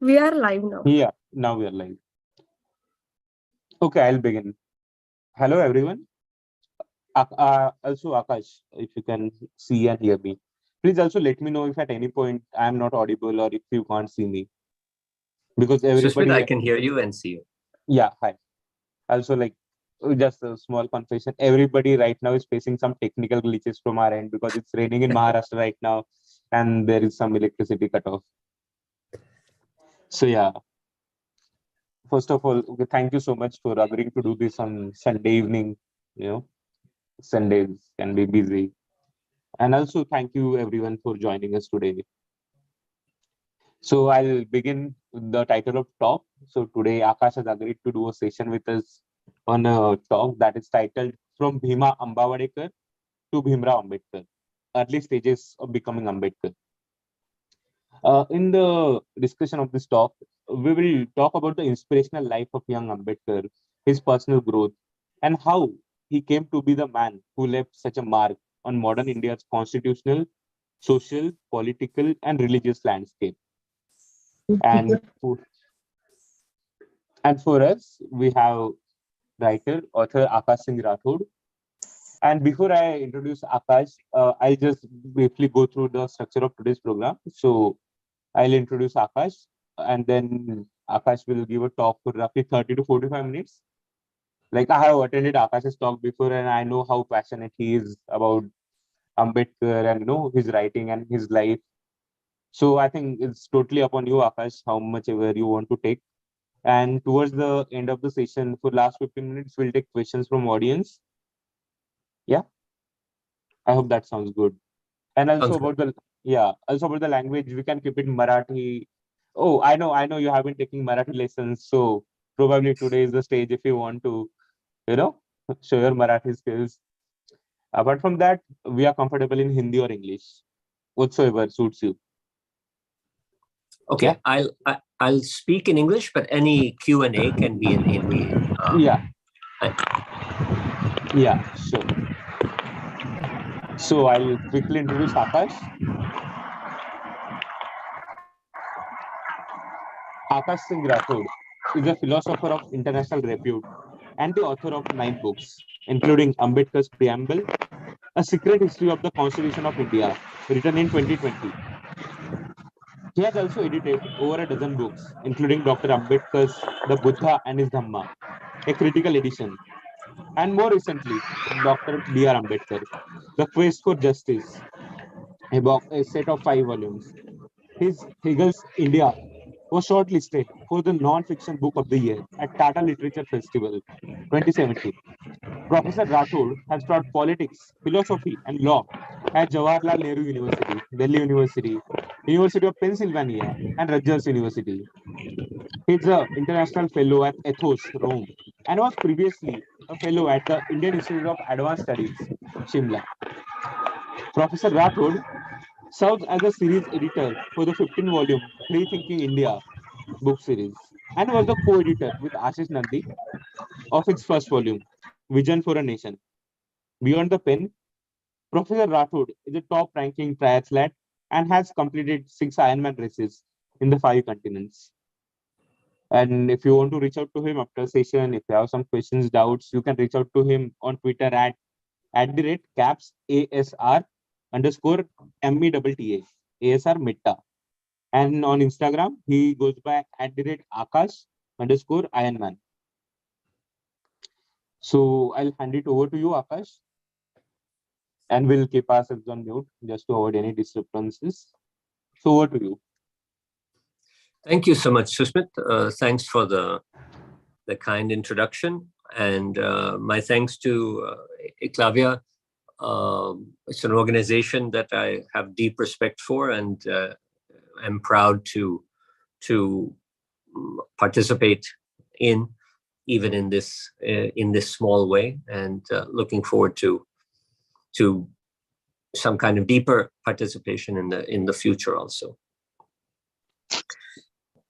We are live now. Yeah, now we are live. Okay, I'll begin. Hello, everyone. Also, Akash, if you can see and hear me, please also let me know if at any point I am not audible or if you can't see me. Because Sushmit, I everybody, can hear you and see you. yeah, hi. Also, just a small confession, everybody right now is facing some technical glitches from our end because it's raining in Maharashtra right now and there is some electricity cut off. So, yeah, first of all, okay, thank you so much for agreeing to do this on Sunday evening. You know, Sundays can be busy. And also, thank you everyone for joining us today. So, I'll begin with the title of talk. So, today, Akash has agreed to do a session with us on a talk that is titled From Bhima Ambadavekar to Bhimrao Ambedkar, Early Stages of Becoming Ambedkar. In the discussion of this talk, we will talk about the inspirational life of young Ambedkar, his personal growth, and how he came to be the man who left such a mark on modern India's constitutional, social, political, and religious landscape. And for, and for us, we have writer, author Aakash Singh Rathore. And before I introduce Akash, I'll just briefly go through the structure of today's program. So I'll introduce Akash, and then Akash will give a talk for roughly 30 to 45 minutes. Like I have attended Akash's talk before, and I know how passionate he is about Ambedkar and his writing and his life. So I think it's totally upon you, Akash, how much ever you want to take. And towards the end of the session, for last 15 minutes, we'll take questions from audience. Yeah, I hope that sounds good. And also about the language, we can keep it Marathi. Oh, I know you have been taking Marathi lessons, so probably today is the stage if you want to, you know, show your Marathi skills. Apart from that, we are comfortable in Hindi or English, whatsoever suits you. Okay, Yeah. I'll speak in English, but any Q&A can be in Hindi. Yeah, sure. So I'll quickly introduce Akash. Aakash Singh Rathore is a philosopher of international repute and the author of 9 books, including Ambedkar's Preamble, A Secret History of the Constitution of India, written in 2020. He has also edited over a dozen books, including Dr. Ambedkar's The Buddha and His Dhamma, a critical edition, and more recently, Dr. B.R. Ambedkar, The Quest for Justice, a set of 5 volumes. His Hegel's India was shortlisted for the non-fiction book of the year at Tata Literature Festival 2017. Professor Rathod has taught politics, philosophy, and law at Jawaharlal Nehru University, Delhi University, University of Pennsylvania, and Rutgers University. He's an international fellow at Ethos, Rome, and was previously a fellow at the Indian Institute of Advanced Studies, Shimla. Professor Rathod serves as a series editor for the 15-volume Free Thinking India book series and was the co-editor with Ashish Nandi of its first volume, Vision for a Nation. Beyond the pen, Professor Rathod is a top-ranking triathlete and has completed 6 Ironman races in the 5 continents. And if you want to reach out to him after session, if you have some questions, doubts, you can reach out to him on Twitter at the rate caps ASR underscore METTA, ASR Mitta. And on Instagram, he goes by at the rate Akash underscore Ironman. So I'll hand it over to you, Akash. And we'll keep ourselves on mute just to avoid any disturbances. So over to you. Thank you so much, Sushmit. Thanks for the kind introduction. And my thanks to Eklavya. It's an organization that I have deep respect for, and I'm proud to participate in, even in this small way, and looking forward to some kind of deeper participation in the future also.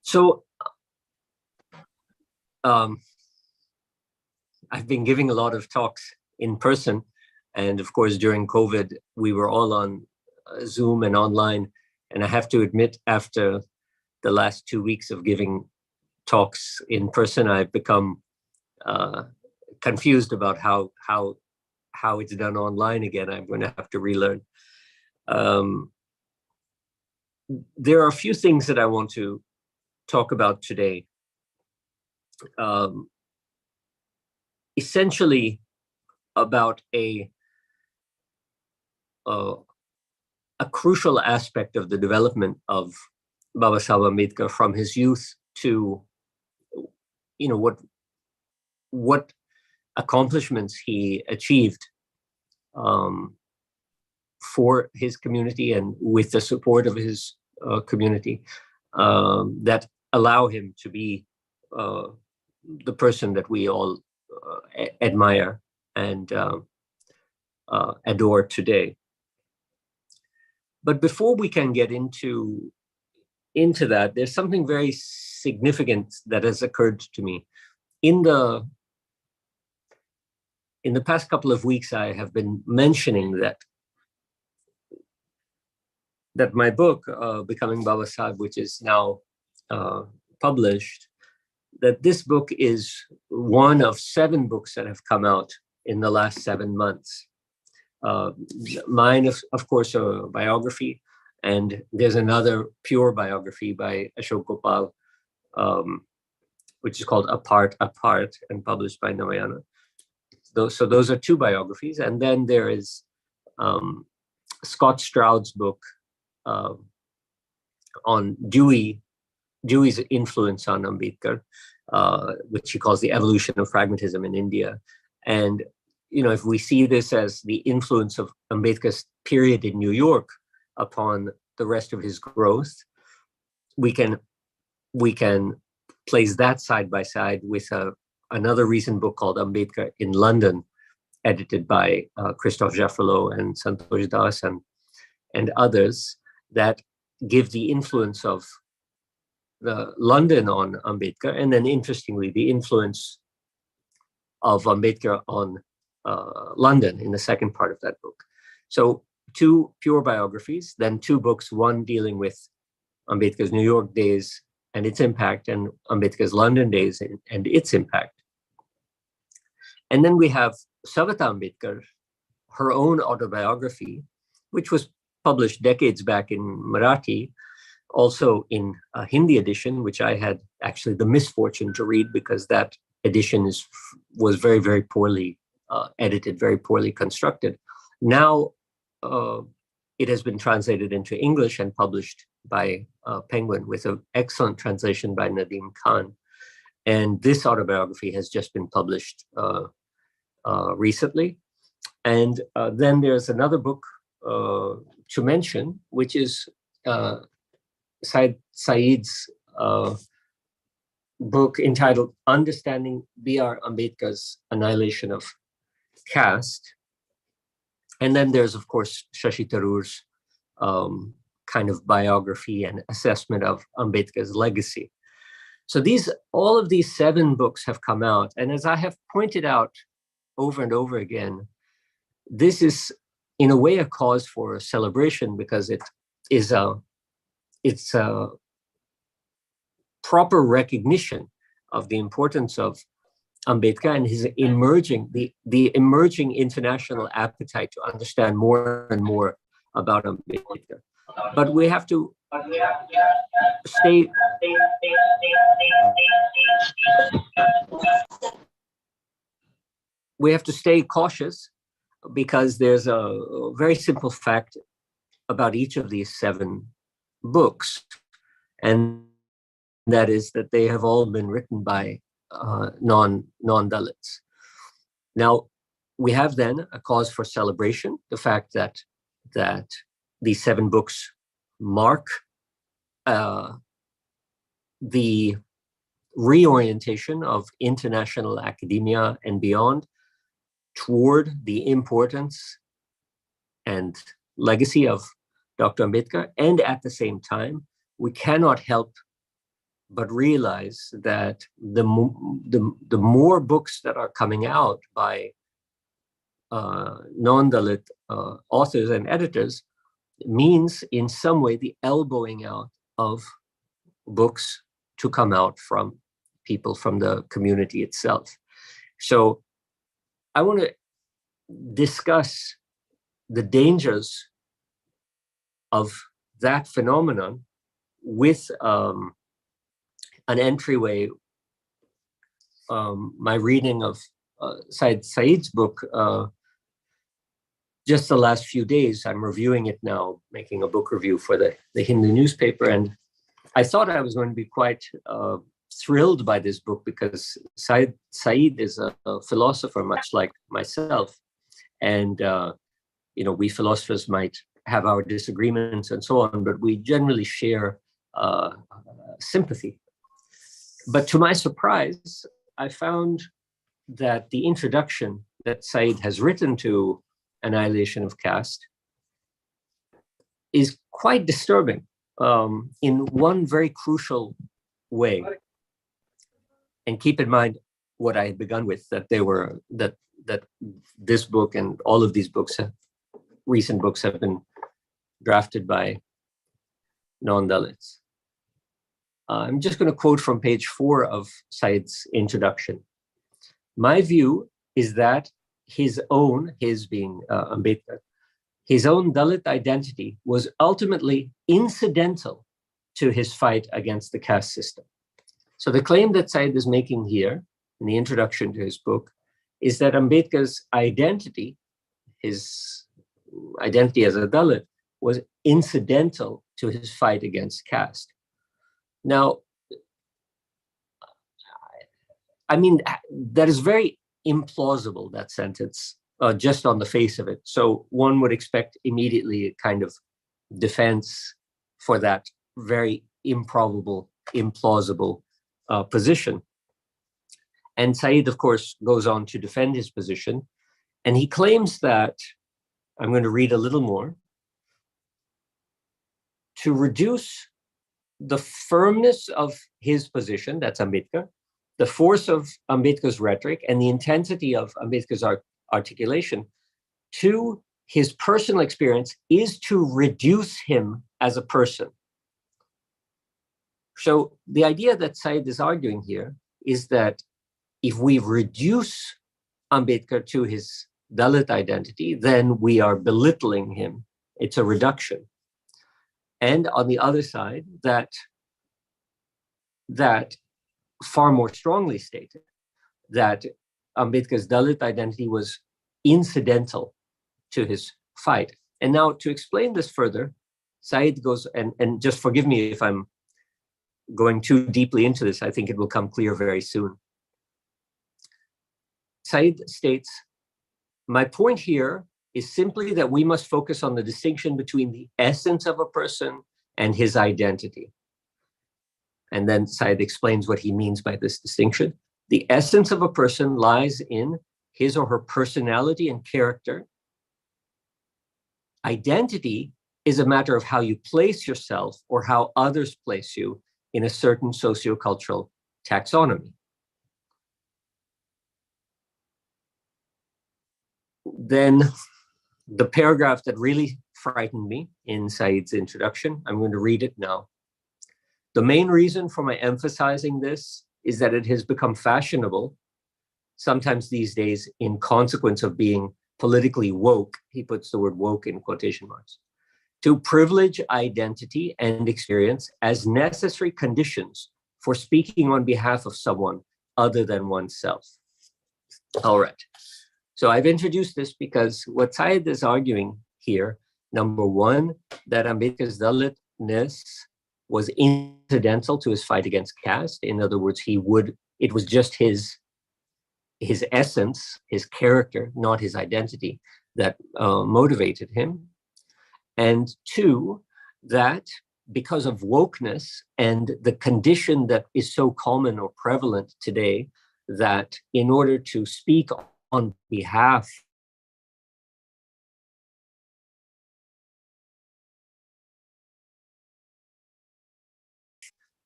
So I've been giving a lot of talks in person, and of course during COVID we were all on Zoom and online, and I have to admit, after the last 2 weeks of giving talks in person, I've become confused about how it's done online again. I'm going to have to relearn. There are a few things that I want to talk about today. Essentially about a crucial aspect of the development of Babasaheb Ambedkar from his youth to, what accomplishments he achieved for his community and with the support of his community that allow him to be the person that we all admire and adore today. But before we can get into that, there's something very significant that has occurred to me. In the past couple of weeks, I have been mentioning that my book, Becoming Babasaheb, which is now published, that this book is one of 7 books that have come out in the last 7 months. Mine, of course, a biography, and there's another pure biography by Ashok Gopal, which is called Apart and published by Navayana. So those are 2 biographies. And then there is Scott Stroud's book on Dewey's influence on Ambedkar, which he calls The Evolution of Pragmatism in India. And, if we see this as the influence of Ambedkar's period in New York upon the rest of his growth, we can place that side by side with another recent book called Ambedkar in London, edited by Christophe Jaffrelot and Santosh Das and others, that give the influence of the London on Ambedkar, and then interestingly, the influence of Ambedkar on London in the second part of that book. So 2 pure biographies, then 2 books, one dealing with Ambedkar's New York days and its impact, and Ambedkar's London days and its impact. And then we have Savita Ambedkar, her own autobiography, which was published decades back in Marathi, also in a Hindi edition, which I had actually the misfortune to read because that edition was very, very poorly edited, very poorly constructed. Now it has been translated into English and published by Penguin with an excellent translation by Nadeem Khan. And this autobiography has just been published recently. And then there's another book to mention, which is Saeed's book entitled Understanding B.R. Ambedkar's Annihilation of Caste. And then there's, of course, Shashi Tharoor's kind of biography and assessment of Ambedkar's legacy. So all of these 7 books have come out. And as I have pointed out over and over again, this is in a way a cause for celebration because it's a proper recognition of the importance of Ambedkar and his the emerging international appetite to understand more and more about Ambedkar. But we have to stay cautious because there's a very simple fact about each of these 7 books, and that is that they have all been written by non-Dalits. Now, we have then a cause for celebration, the fact that these 7 books mark the reorientation of international academia and beyond toward the importance and legacy of Dr. Ambedkar. And at the same time, we cannot help but realize that the more books that are coming out by non-Dalit authors and editors means in some way the elbowing out of books to come out from people from the community itself. So I want to discuss the dangers of that phenomenon with an entryway, my reading of Syed Said's book. Just the last few days, I'm reviewing it now, making a book review for the Hindu newspaper. And I thought I was going to be quite thrilled by this book because Said is a philosopher, much like myself. And, we philosophers might have our disagreements and so on, but we generally share sympathy. But to my surprise, I found that the introduction that Said has written to Annihilation of Caste is quite disturbing in one very crucial way. And keep in mind what I had begun with, that that this book and all of these books, recent books, have been drafted by non-Dalits. I'm just going to quote from page 4 of Said's introduction. My view is that his being Ambedkar, his own Dalit identity was ultimately incidental to his fight against the caste system. So the claim that Said is making here in the introduction to his book is that Ambedkar's identity, his identity as a Dalit, was incidental to his fight against caste. Now, I mean, that is very implausible, that sentence, just on the face of it. So one would expect immediately a kind of defense for that very improbable, implausible position. And Said, of course, goes on to defend his position. And he claims that, I'm going to read a little more, to reduce the firmness of his position, that's Ambedkar, the force of Ambedkar's rhetoric, and the intensity of Ambedkar's articulation to his personal experience is to reduce him as a person. So the idea that Said is arguing here is that if we reduce Ambedkar to his Dalit identity, then we are belittling him. It's a reduction. And on the other side, that far more strongly stated that Ambedkar's Dalit identity was incidental to his fight. And now to explain this further, Said goes, and just forgive me if I'm going too deeply into this, I think it will come clear very soon. Said states, my point here is simply that we must focus on the distinction between the essence of a person and his identity. And then Said explains what he means by this distinction. The essence of a person lies in his or her personality and character. Identity is a matter of how you place yourself or how others place you in a certain sociocultural taxonomy. Then the paragraph that really frightened me in Said's introduction, I'm going to read it now. The main reason for my emphasizing this is that it has become fashionable, sometimes these days in consequence of being politically woke, he puts the word woke in quotation marks, to privilege identity and experience as necessary conditions for speaking on behalf of someone other than oneself. All right. So I've introduced this because what Said is arguing here, number one, that Ambedkar's Dalitness was incidental to his fight against caste. In other words, it was just his essence, his character, not his identity, that motivated him. And two, that because of wokeness and the condition that is so common or prevalent today, that in order to speak on behalf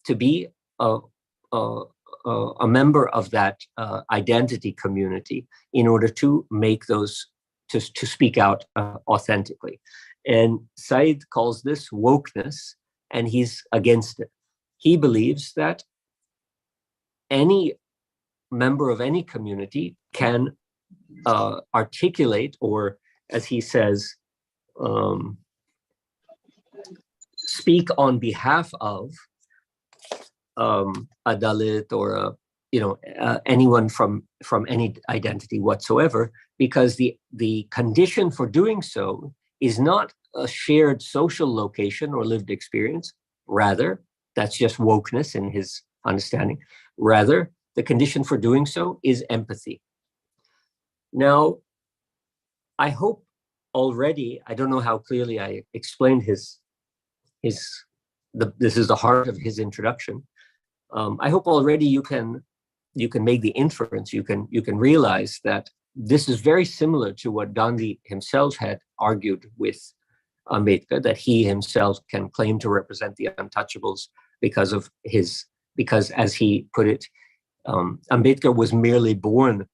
to be a member of that identity community in order to make those, to speak out authentically. And Said calls this wokeness, and he's against it. he believes that any member of any community can articulate, or as he says, speak on behalf of a Dalit or anyone from any identity whatsoever, because the condition for doing so is not a shared social location or lived experience. Rather, that's just wokeness in his understanding. Rather, the condition for doing so is empathy. Now, I hope already, I don't know how clearly I explained this is the heart of his introduction. I hope already you can make the inference, you can realize that this is very similar to what Gandhi himself had argued with Ambedkar, that he himself can claim to represent the untouchables because as he put it, Ambedkar was merely born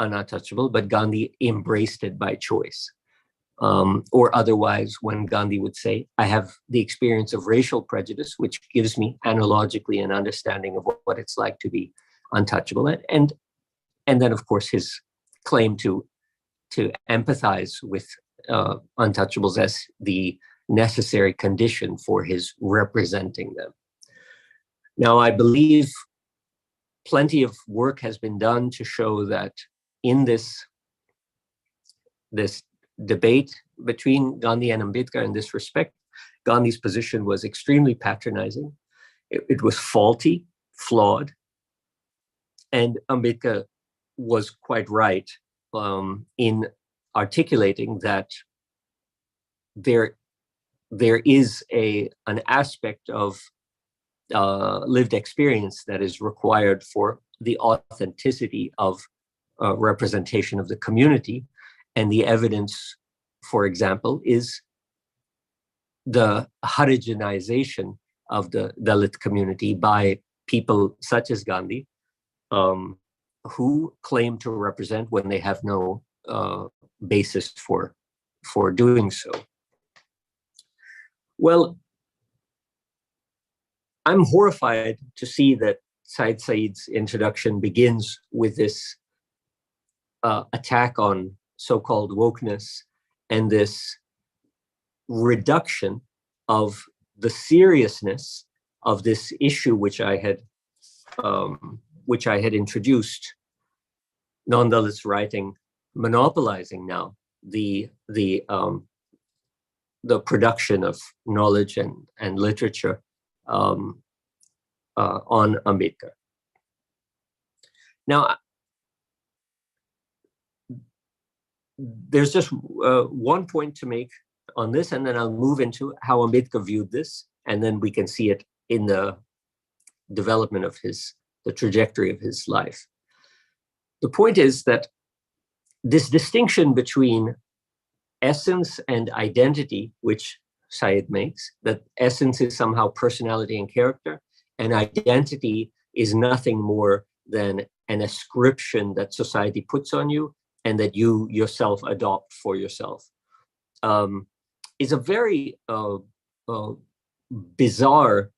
untouchable, but Gandhi embraced it by choice. Or otherwise, when Gandhi would say, I have the experience of racial prejudice, which gives me analogically an understanding of what it's like to be untouchable. And then, of course, his claim to empathize with untouchables as the necessary condition for his representing them. Now, I believe plenty of work has been done to show that in this debate between Gandhi and Ambedkar in this respect, Gandhi's position was extremely patronizing. It was faulty, flawed, and Ambedkar was quite right in articulating that there is an aspect of lived experience that is required for the authenticity of representation of the community. And the evidence, for example, is the Harijanization of the Dalit community by people such as Gandhi, who claim to represent when they have no basis for doing so. Well, I'm horrified to see that Syed Said's introduction begins with this attack on so-called wokeness and this reduction of the seriousness of this issue, which I had introduced, non-Dalits writing, monopolizing now the production of knowledge and literature on Ambedkar. Now, there's just one point to make on this, and then I'll move into how Ambedkar viewed this, and then we can see it in the development of the trajectory of his life. The point is that this distinction between essence and identity, which Syed makes, that essence is somehow personality and character, and identity is nothing more than an ascription that society puts on you and that you yourself adopt for yourself, is a very bizarre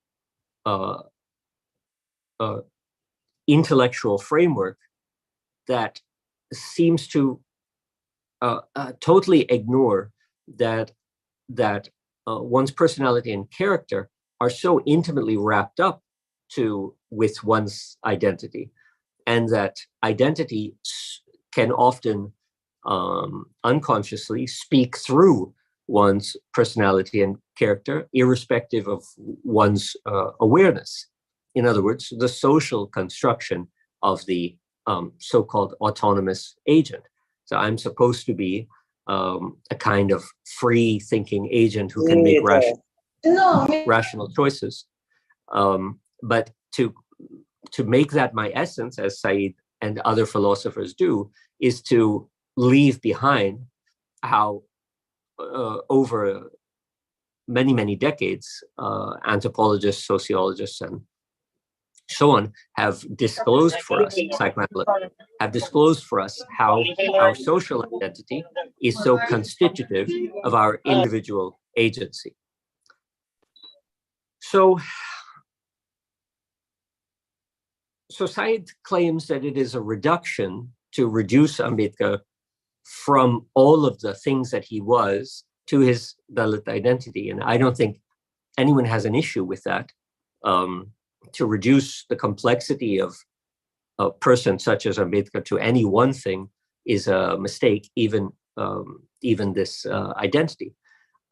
intellectual framework that seems to totally ignore that one's personality and character are so intimately wrapped up with one's identity, and that identity can often unconsciously speak through one's personality and character, irrespective of one's awareness. In other words, the social construction of the so-called autonomous agent. So I'm supposed to be a kind of free-thinking agent who can make rational choices. But to make that my essence, as Said and other philosophers do, is to leave behind how over many, many decades, anthropologists, sociologists, and so on have disclosed for us, psychoanalysts have disclosed for us how our social identity is so constitutive of our individual agency. So so Said claims that it is a reduction to reduce Ambedkar from all of the things that he was to his Dalit identity. And I don't think anyone has an issue with that. To reduce the complexity of a person such as Ambedkar to any one thing is a mistake, even this identity.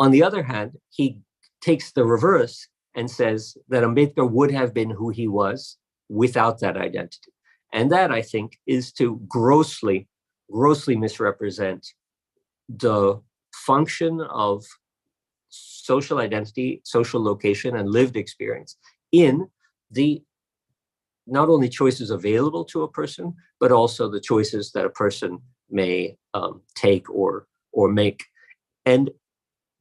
On the other hand, he takes the reverse and says that Ambedkar would have been who he was without that identity. And that, I think, is to grossly misrepresent the function of social identity, social location, and lived experience in the not only choices available to a person, but also the choices that a person may take or make. And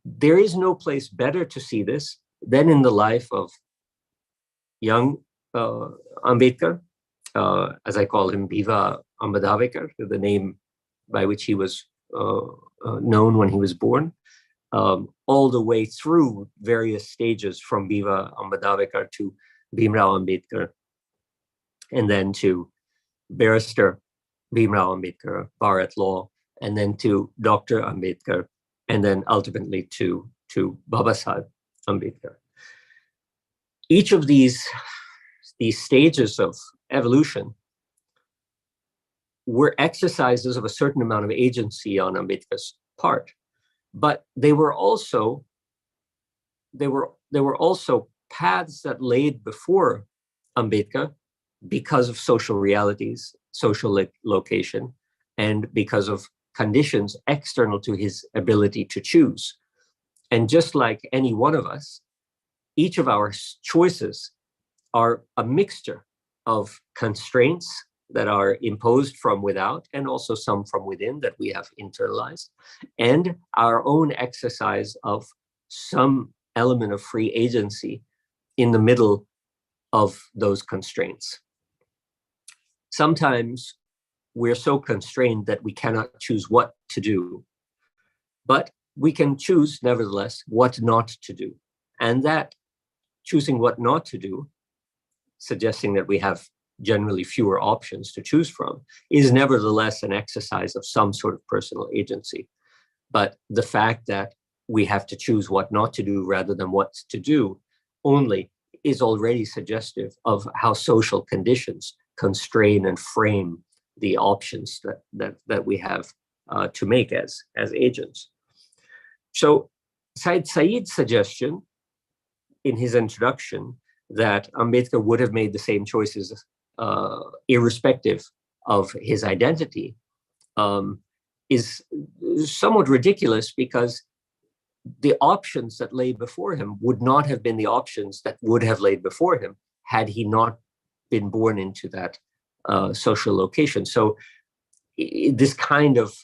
there is no place better to see this than in the life of young Ambedkar, as I call him, Bhiva Ambadavekar, the name by which he was known when he was born, all the way through various stages from Bhiva Ambadavekar to Bhimrao Ambedkar, and then to barrister Bhimrao Ambedkar, bar at law, and then to Dr. Ambedkar, and then ultimately to Babasaheb Ambedkar. Each of these stages of evolution were exercises of a certain amount of agency on Ambedkar's part, but they were also paths that laid before Ambedkar because of social realities, social location, and because of conditions external to his ability to choose. And just like any one of us, each of our choices are a mixture of constraints that are imposed from without and also some from within that we have internalized, and our own exercise of some element of free agency in the middle of those constraints. Sometimes we're so constrained that we cannot choose what to do, but we can choose, nevertheless, what not to do. And that choosing what not to do, suggesting that we have generally fewer options to choose from, is nevertheless an exercise of some sort of personal agency. But the fact that we have to choose what not to do rather than what to do only is already suggestive of how social conditions constrain and frame the options that we have to make as agents. So Said's suggestion in his introduction that Ambedkar would have made the same choices irrespective of his identity is somewhat ridiculous, because the options that lay before him would not have been the options that would have laid before him had he not been born into that social location. So this kind of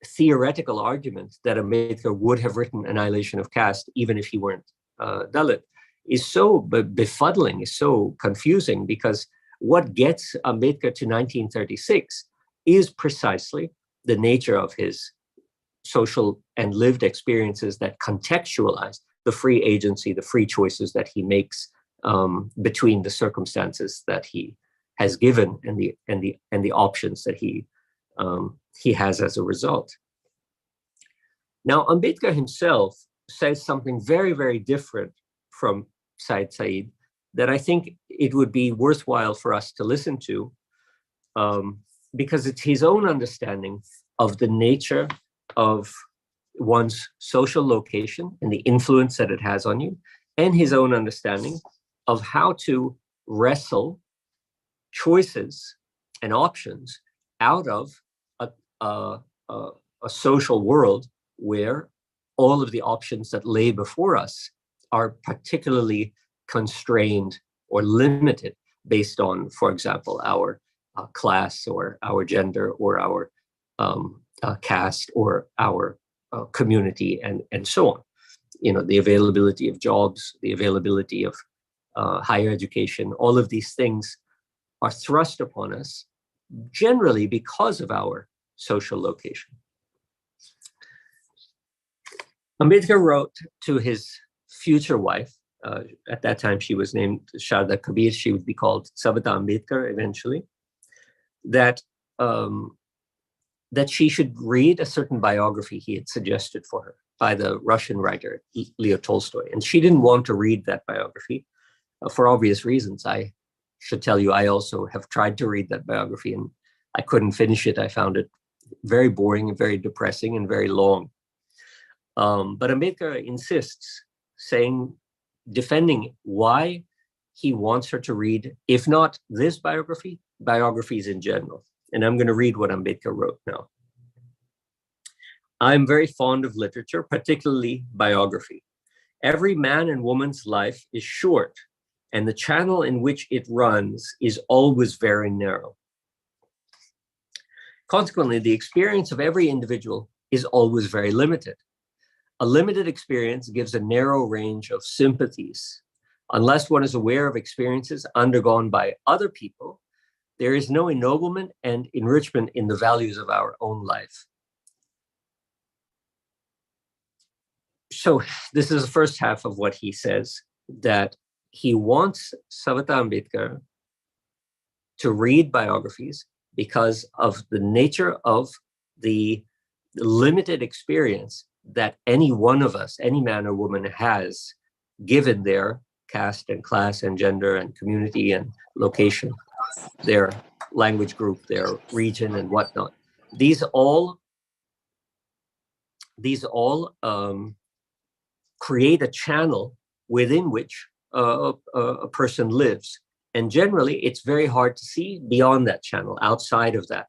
theoretical argument that Ambedkar would have written Annihilation of Caste even if he weren't Dalit is so befuddling, is so confusing, because what gets Ambedkar to 1936 is precisely the nature of his social and lived experiences that contextualize the free agency, the free choices that he makes between the circumstances that he has given and the options that he has as a result. Now, Ambedkar himself says something very, very different from Said that I think it would be worthwhile for us to listen to, because it's his own understanding of the nature of one's social location and the influence that it has on you, and his own understanding of how to wrestle choices and options out of a social world where all of the options that lay before us are particularly constrained or limited based on, for example, our class or our gender or our caste or our community and so on. You know, the availability of jobs, the availability of higher education, all of these things are thrust upon us generally because of our social location. Ambedkar wrote to his future wife, At that time, she was named Sharda Kabir. She would be called Bhiva Ambedkar eventually. That she should read a certain biography he had suggested for her by the Russian writer Leo Tolstoy. And she didn't want to read that biography for obvious reasons. I should tell you, I also have tried to read that biography and I couldn't finish it. I found it very boring and very depressing and very long. But Ambedkar insists, defending why he wants her to read, if not this biography, biographies in general. And I'm going to read what Ambedkar wrote now. I'm very fond of literature, particularly biography. Every man and woman's life is short, and the channel in which it runs is always very narrow. Consequently, the experience of every individual is always very limited. A limited experience gives a narrow range of sympathies. Unless one is aware of experiences undergone by other people, there is no ennoblement and enrichment in the values of our own life. So this is the first half of what he says, that he wants Bhiva Ambedkar to read biographies because of the nature of the limited experience that any one of us, any man or woman, has given their caste and class and gender and community and location, their language group, their region and whatnot. These all create a channel within which a person lives. And generally, it's very hard to see beyond that channel, outside of that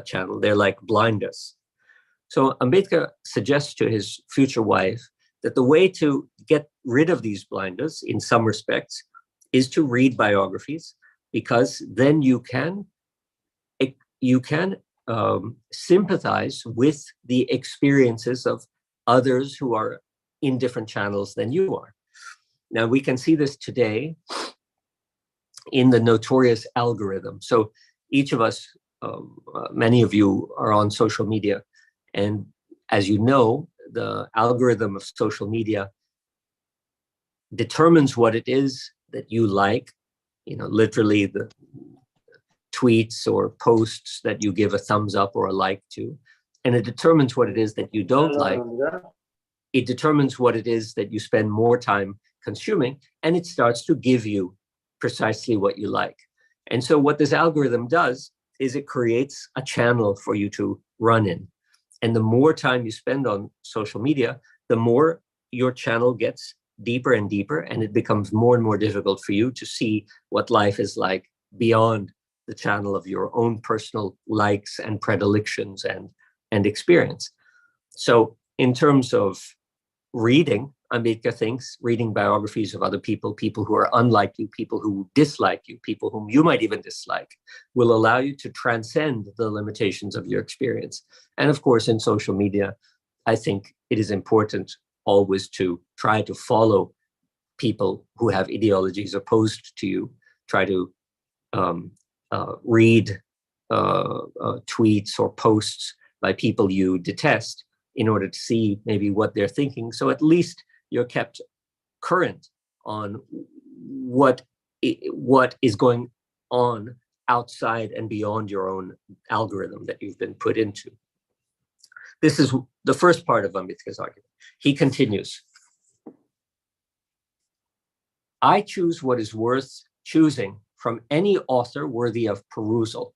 channel. They're like blinders. So Ambedkar suggests to his future wife that the way to get rid of these blinders, in some respects, is to read biographies, because then you can sympathize with the experiences of others who are in different channels than you are. Now, we can see this today in the notorious algorithm. So each of us, many of you are on social media. And as you know, the algorithm of social media determines what it is that you like, literally the tweets or posts that you give a thumbs up or a like to. And it determines what it is that you don't like. It determines what it is that you spend more time consuming, and it starts to give you precisely what you like. And so what this algorithm does is it creates a channel for you to run in. And the more time you spend on social media, the more your channel gets deeper and deeper, and it becomes more and more difficult for you to see what life is like beyond the channel of your own personal likes and predilections and experience. So in terms of reading, Ambedkar thinks reading biographies of other people, people who are unlike you, people who dislike you, people whom you might even dislike, will allow you to transcend the limitations of your experience. And of course, in social media, I think it is important always to try to follow people who have ideologies opposed to you, try to read tweets or posts by people you detest in order to see maybe what they're thinking. So at least you're kept current on what is going on outside and beyond your own algorithm that you've been put into. This is the first part of Ambedkar's argument. He continues, I choose what is worth choosing from any author worthy of perusal.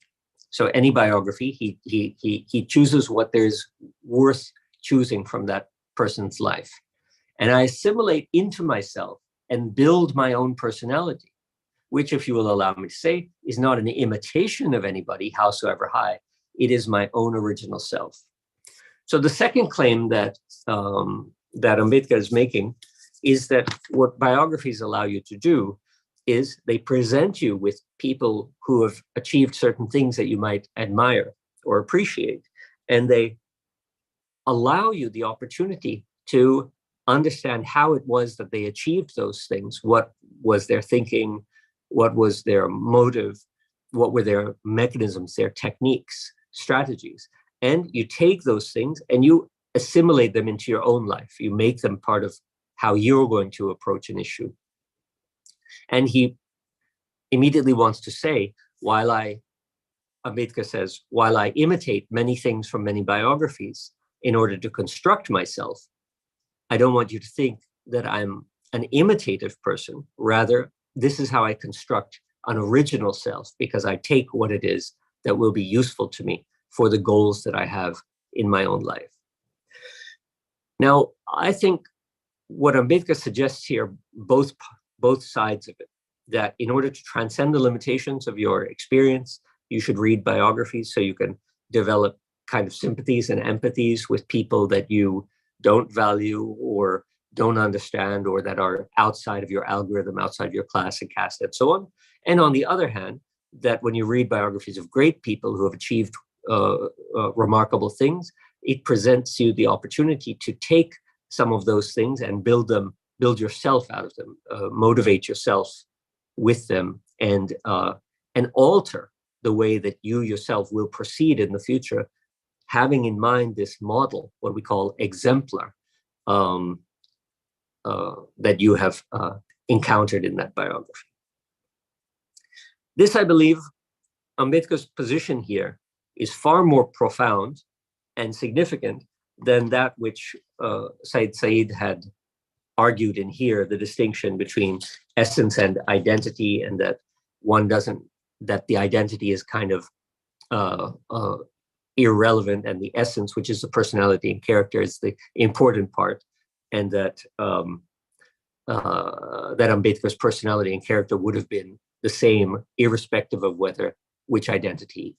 So any biography, he chooses what there's worth choosing from that person's life. And I assimilate into myself and build my own personality, which, if you will allow me to say, is not an imitation of anybody, howsoever high. It is my own original self. So the second claim that Ambedkar is making is that what biographies allow you to do is they present you with people who have achieved certain things that you might admire or appreciate, and they allow you the opportunity to understand how it was that they achieved those things. What was their thinking? What was their motive? What were their mechanisms, their techniques, strategies? And you take those things and you assimilate them into your own life. You make them part of how you're going to approach an issue. And he immediately wants to say, Ambedkar says, while I imitate many things from many biographies in order to construct myself, I don't want you to think that I'm an imitative person. Rather, this is how I construct an original self, because I take what it is that will be useful to me for the goals that I have in my own life. Now, I think what Ambedkar suggests here, both sides of it, that in order to transcend the limitations of your experience, you should read biographies so you can develop kind of sympathies and empathies with people that you don't value or don't understand, or that are outside of your algorithm, outside your class and caste, and so on. And on the other hand, that when you read biographies of great people who have achieved remarkable things, it presents you the opportunity to take some of those things and build yourself out of them, motivate yourself with them, and alter the way that you yourself will proceed in the future, having in mind this model, what we call exemplar, that you have encountered in that biography. This, I believe, Ambedkar's position here is far more profound and significant than that which Said had argued in here, the distinction between essence and identity, and that that the identity is kind of irrelevant, and the essence, which is the personality and character, is the important part, and that that Ambedkar's personality and character would have been the same, irrespective of which identity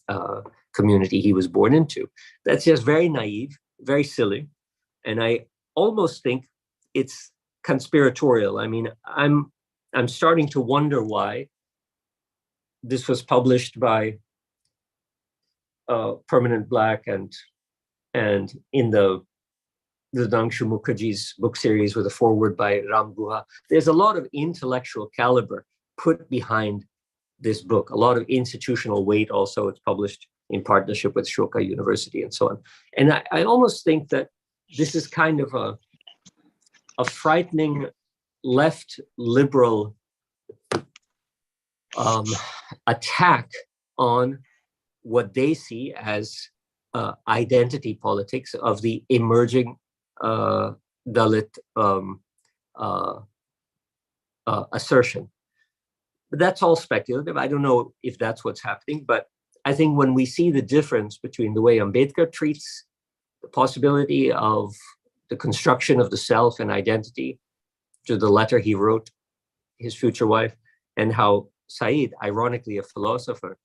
community he was born into. That's just very naive, very silly, and I almost think it's conspiratorial. I mean, I'm starting to wonder why this was published by Permanent Black and in the Dangshu Mukherjee's book series with a foreword by Ram Guha. There's a lot of intellectual caliber put behind this book, a lot of institutional weight also. It's published in partnership with Shoka University and so on. And I almost think that this is kind of a frightening left liberal attack on what they see as identity politics of the emerging Dalit assertion. But that's all speculative. I don't know if that's what's happening, but I think when we see the difference between the way Ambedkar treats the possibility of the construction of the self and identity to the letter he wrote his future wife, and how Said, ironically a philosopher,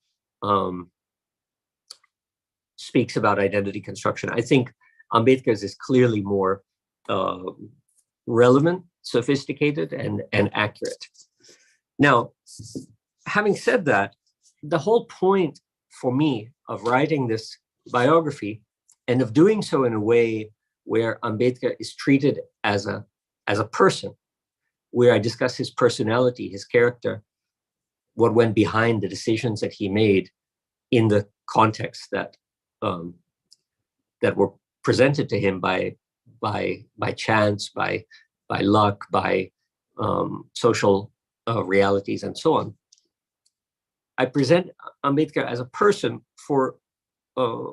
speaks about identity construction, I think Ambedkar's is clearly more relevant, sophisticated, and accurate. Now, having said that, the whole point for me of writing this biography, and of doing so in a way where Ambedkar is treated as a person, where I discuss his personality, his character, what went behind the decisions that he made in the context that that were presented to him by chance, by luck, by social realities, and so on. I present Ambedkar as a person for a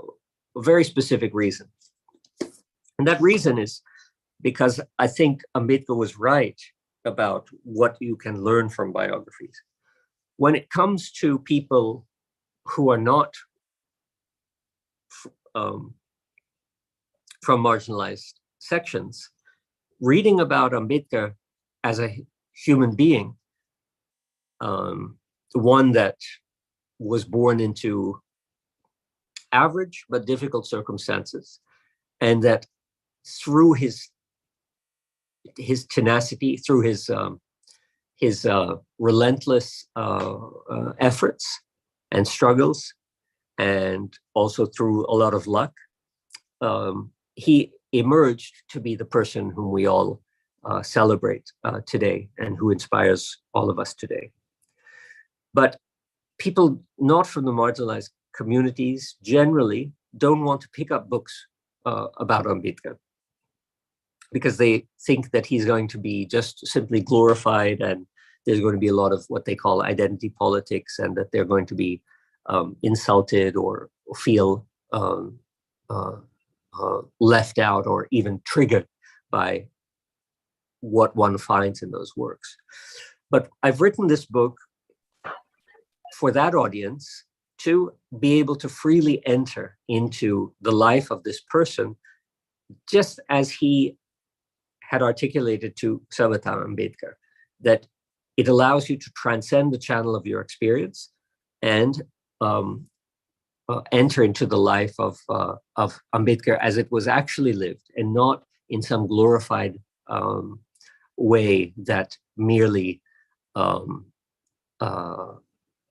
very specific reason. And that reason is because I think Ambedkar was right about what you can learn from biographies. When it comes to people who are not from marginalized sections, reading about Ambedkar as a human being, one that was born into average but difficult circumstances, and that through his tenacity, through his relentless efforts and struggles, and also through a lot of luck, he emerged to be the person whom we all celebrate today, and who inspires all of us today. But people not from the marginalized communities generally don't want to pick up books about Ambedkar. because they think that he's going to be just simply glorified, and there's going to be a lot of what they call identity politics, and that they're going to be insulted or feel left out or even triggered by what one finds in those works. But I've written this book for that audience to be able to freely enter into the life of this person, just as he had articulated to Bhiva Ambedkar, that it allows you to transcend the channel of your experience and enter into the life of Ambedkar as it was actually lived, and not in some glorified way that merely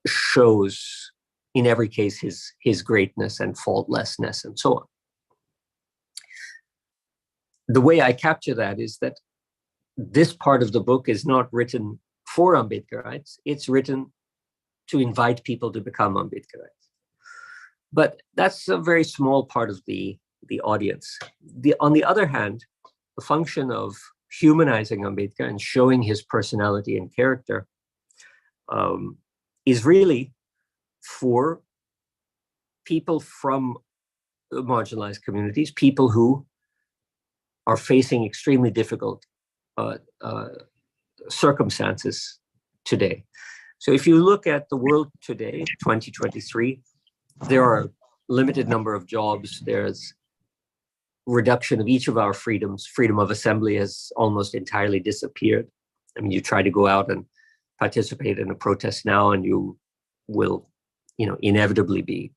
shows, in every case, his greatness and faultlessness and so on. The way I capture that is that this part of the book is not written for Ambedkarites, it's written to invite people to become Ambedkarites. But that's a very small part of the audience. On the other hand, the function of humanizing Ambedkar and showing his personality and character is really for people from marginalized communities, people who are facing extremely difficult circumstances today. So if you look at the world today, 2023, there are a limited number of jobs. There's reduction of each of our freedoms. Freedom of assembly has almost entirely disappeared. I mean, you try to go out and participate in a protest now, and you will, inevitably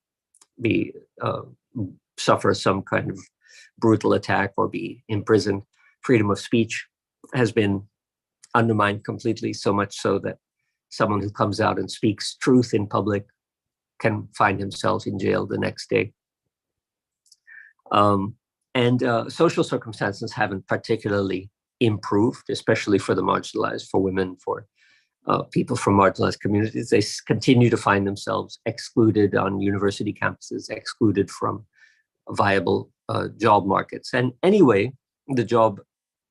suffer some kind of brutal attack or be imprisoned. Freedom of speech has been undermined completely, so much so that someone who comes out and speaks truth in public can find himself in jail the next day. And social circumstances haven't particularly improved, especially for the marginalized, for women, for people from marginalized communities. They continue to find themselves excluded on university campuses, excluded from viable job markets. And anyway, the job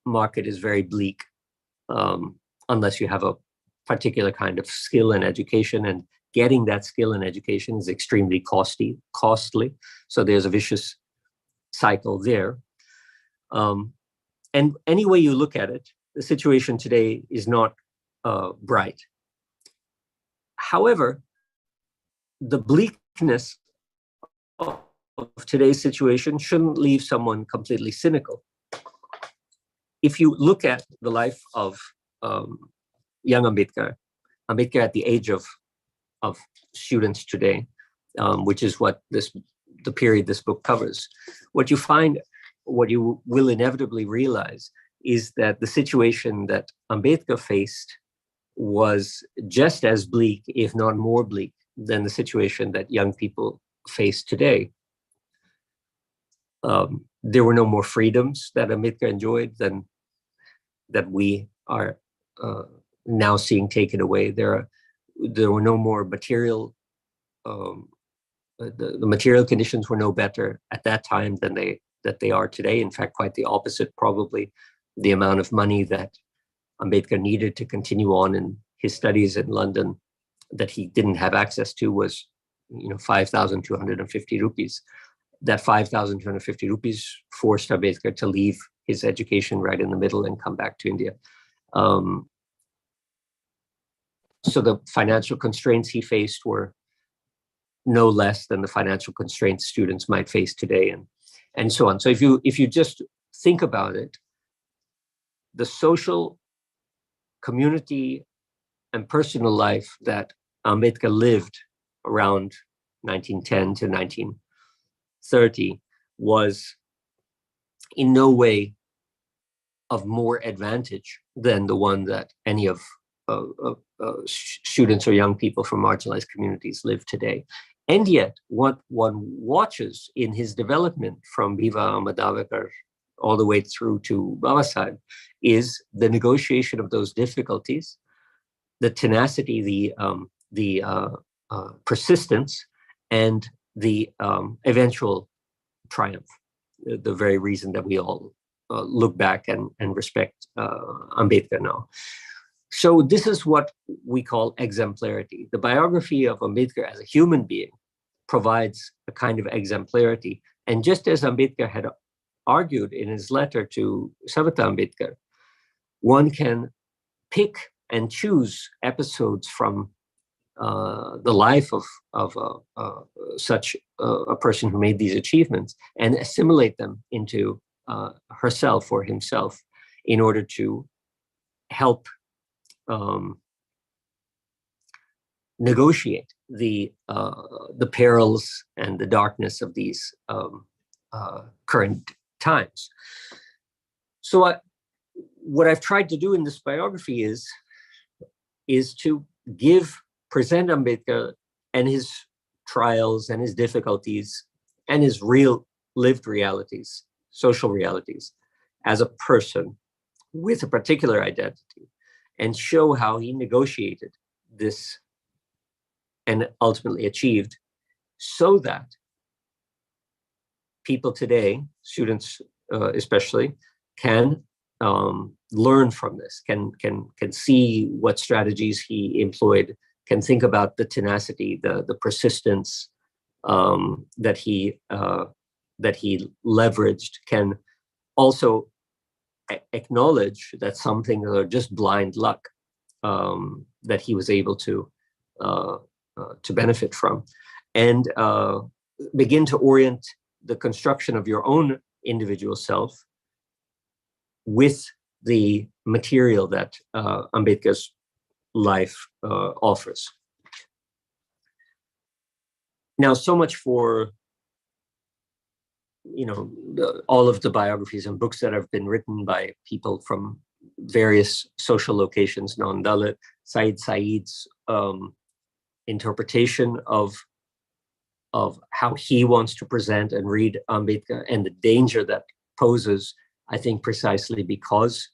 market is very bleak unless you have a particular kind of skill and education, and getting that skill and education is extremely costly. So there's a vicious cycle there. And any way you look at it, the situation today is not bright. However, the bleakness of today's situation shouldn't leave someone completely cynical. If you look at the life of young Ambedkar at the age of students today, which is what the period this book covers, what you will inevitably realize is that the situation that Ambedkar faced was just as bleak, if not more bleak, than the situation that young people face today. There were no more freedoms that Ambedkar enjoyed than that we are now seeing taken away. There were no more material. The material conditions were no better at that time than they are today. In fact, quite the opposite, probably. The amount of money that Ambedkar needed to continue on in his studies in London that he didn't have access to was 5,250 rupees. That 5,250 rupees forced Ambedkar to leave his education right in the middle and come back to India. So the financial constraints he faced were no less than the financial constraints students might face today, and so on. So if you just think about it, the social, community, and personal life that Ambedkar lived around 1910 to 1930 was in no way of more advantage than the one that any of students or young people from marginalized communities live today. And yet, what one watches in his development from Bhiva Ambadavekar all the way through to Babasaheb is the negotiation of those difficulties, the tenacity, the persistence, and the eventual triumph, the very reason that we all look back and respect Ambedkar now. So this is what we call exemplarity. The biography of Ambedkar as a human being provides a kind of exemplarity. And just as Ambedkar had argued in his letter to Savita Ambedkar, one can pick and choose episodes from the life of such a person who made these achievements and assimilate them into herself or himself in order to help negotiate the perils and the darkness of these current times. So what I've tried to do in this biography is to present Ambedkar and his trials and his difficulties and his real lived realities, social realities, as a person with a particular identity, and show how he negotiated this and ultimately achieved, so that people today, students especially, can learn from this, can see what strategies he employed, can think about the tenacity, the persistence that he leveraged, can also acknowledge that some things are just blind luck that he was able to benefit from, and begin to orient the construction of your own individual self with the material that Ambedkar's life offers. Now, so much for all of the biographies and books that have been written by people from various social locations, non-Dalit. Said's interpretation of how he wants to present and read Ambedkar, and the danger that poses, I think, precisely because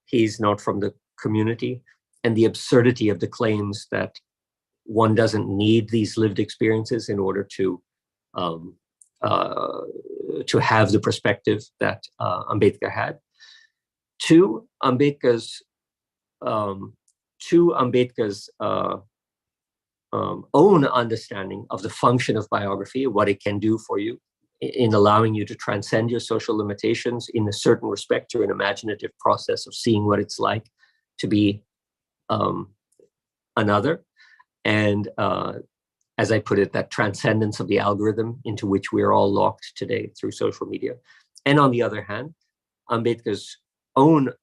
he's not from the community, and the absurdity of the claims that one doesn't need these lived experiences in order to have the perspective that Ambedkar had. To Ambedkar's own understanding of the function of biography, what it can do for you in allowing you to transcend your social limitations in a certain respect through an imaginative process of seeing what it's like to be another. And as I put it, that transcendence of the algorithm into which we're all locked today through social media. And on the other hand, Ambedkar's own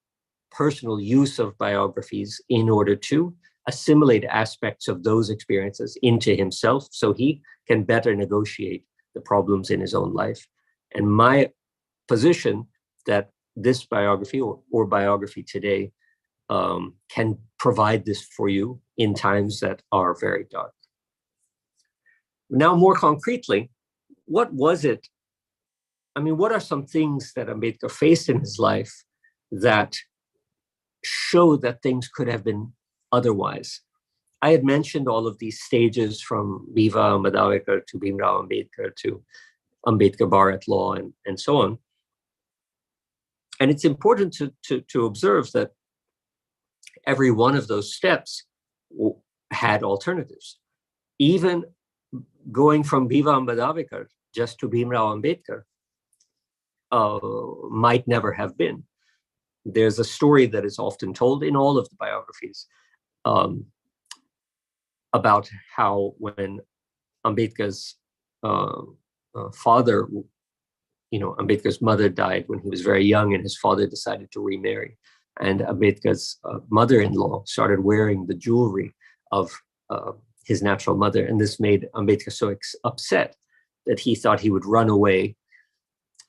personal use of biographies in order to assimilate aspects of those experiences into himself so he can better negotiate the problems in his own life. And my position that this biography or biography today can provide this for you in times that are very dark. Now, more concretely, what was it? I mean, what are some things that Ambedkar faced in his life that show that things could have been otherwise? I had mentioned all of these stages from Bhiva Ambadavekar to Bhimrao Ambedkar to Ambedkar Bharat Law and so on. And it's important to observe that every one of those steps had alternatives. Even going from Bhiva Ambadavekar just to Bhimrao Ambedkar might never have been. There's a story that is often told in all of the biographies about how when Ambedkar's father, Ambedkar's mother died when he was very young, and his father decided to remarry. And Ambedkar's mother-in-law started wearing the jewelry of his natural mother. And this made Ambedkar so upset that he thought he would run away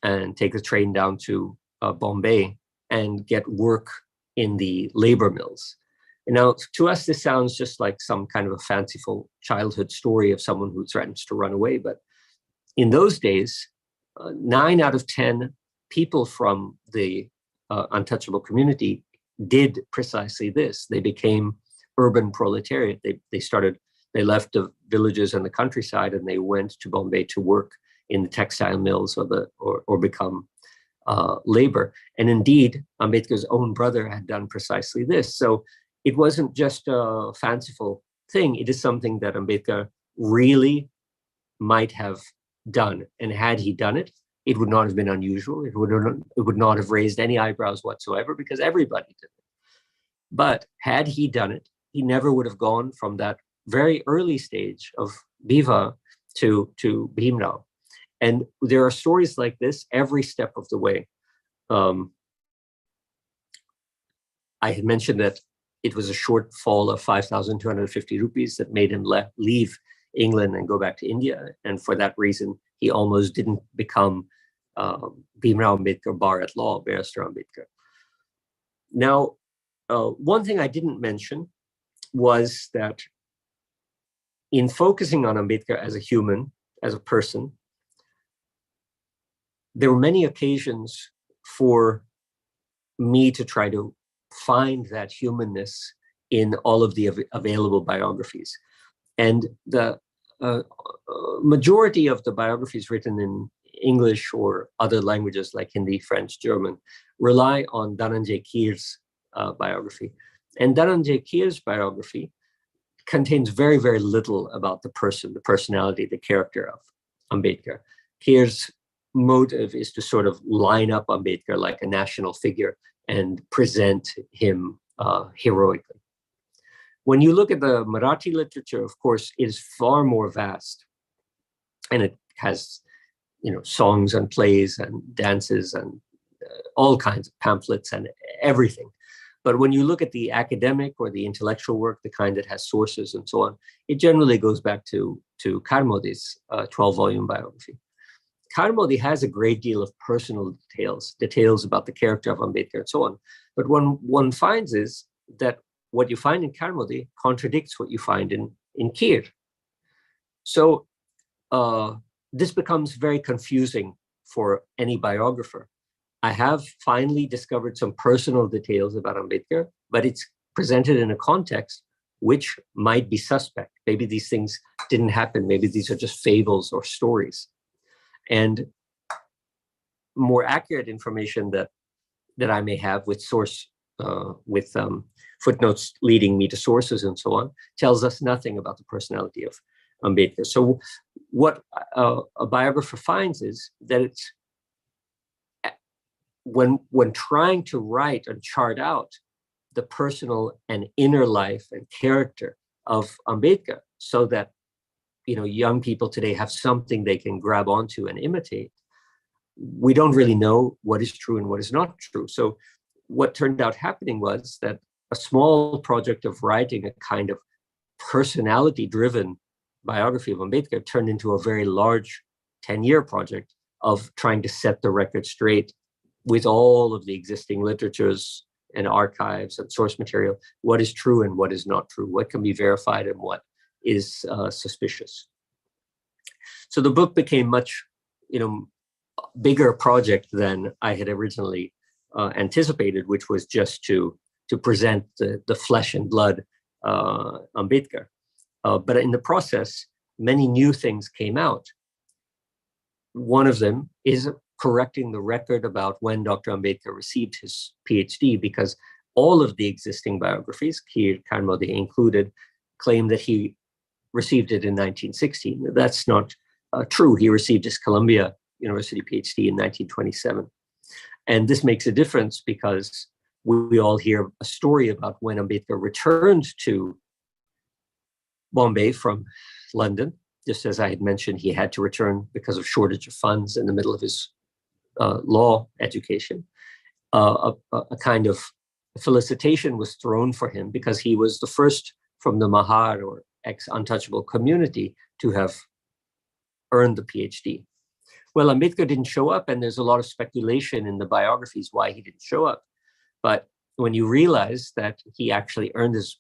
and take the train down to Bombay and get work in the labor mills. And now, to us, this sounds just like some kind of a fanciful childhood story of someone who threatens to run away. But in those days, 9 out of 10 people from the untouchable community did precisely this. They became urban proletariat. They left the villages and the countryside, and they went to Bombay to work in the textile mills or become labor. And indeed, Ambedkar's own brother had done precisely this. So it wasn't just a fanciful thing. It is something that Ambedkar really might have done. And had he done it, it would not have been unusual. It would not have raised any eyebrows whatsoever, because everybody did it. But had he done it, he never would have gone from that very early stage of Bhiva to Bhimrao. And there are stories like this every step of the way. I had mentioned that it was a shortfall of 5,250 rupees that made him leave England and go back to India. And for that reason, he almost didn't become Bhimrao Ambedkar Bar at Law, Barrister Ambedkar. Now, one thing I didn't mention was that in focusing on Ambedkar as a human, as a person, there were many occasions for me to try to find that humanness in all of the available biographies. And the majority of the biographies written in English or other languages like Hindi, French, German rely on Dhananjay Keer's biography. And Dhananjay Keer's biography contains very, very little about the person, the personality, the character of Ambedkar. Keer's motive is to sort of line up Ambedkar like a national figure and present him heroically. When you look at the Marathi literature, of course, it is far more vast, and it has, songs and plays and dances and all kinds of pamphlets and everything. But when you look at the academic or the intellectual work, the kind that has sources and so on, it generally goes back to Karmodi's 12-volume biography. Karmodi has a great deal of personal details about the character of Ambedkar and so on. But what one finds is that what you find in Karmodi contradicts what you find in Keer. So this becomes very confusing for any biographer. I have finally discovered some personal details about Ambedkar, but it's presented in a context which might be suspect. Maybe these things didn't happen. Maybe these are just fables or stories. And more accurate information that I may have with footnotes leading me to sources and so on tells us nothing about the personality of Ambedkar. So what a biographer finds is that it's when trying to write and chart out the personal and inner life and character of Ambedkar, so that young people today have something they can grab onto and imitate, we don't really know what is true and what is not true. So what turned out happening was that a small project of writing a kind of personality-driven biography of Ambedkar turned into a very large 10-year project of trying to set the record straight with all of the existing literatures and archives and source material, what is true and what is not true, what can be verified and what is suspicious. So the book became much, bigger project than I had originally anticipated, which was just to present the flesh and blood Ambedkar. But in the process, many new things came out. One of them is correcting the record about when Dr. Ambedkar received his PhD, because all of the existing biographies, Keer, Karmodi included, claim that he received it in 1916. That's not true. He received his Columbia University PhD in 1927. And this makes a difference because we all hear a story about when Ambedkar returned to Bombay from London. Just as I had mentioned, he had to return because of shortage of funds in the middle of his law education. A kind of felicitation was thrown for him because he was the first from the Mahar or ex-untouchable community to have earned the PhD. Well, Ambedkar didn't show up, and there's a lot of speculation in the biographies why he didn't show up. But when you realize that he actually earned his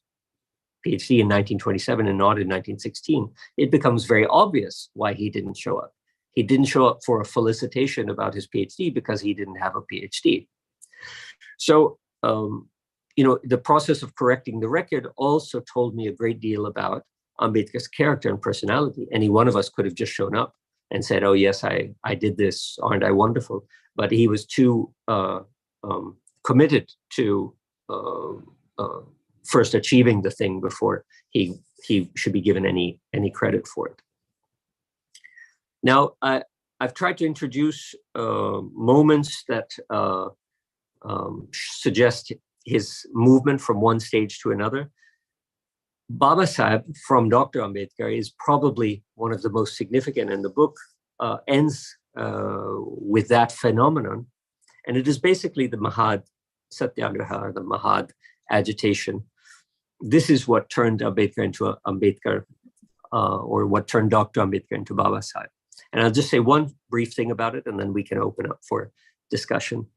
PhD in 1927 and not in 1916, it becomes very obvious why he didn't show up. He didn't show up for a felicitation about his PhD because he didn't have a PhD. So, the process of correcting the record also told me a great deal about Ambedkar's character and personality. Any one of us could have just shown up and said, "Oh yes, I did this. Aren't I wonderful?" But he was too committed to first achieving the thing before he should be given any credit for it. Now, I've tried to introduce moments that suggest his movement from one stage to another. Babasaheb from Dr. Ambedkar is probably one of the most significant, and the book ends with that phenomenon. And it is basically the Mahad Satyagraha, the Mahad agitation. This is what turned Ambedkar into Ambedkar, or what turned Dr. Ambedkar into Babasaheb. And I'll just say one brief thing about it, and then we can open up for discussion.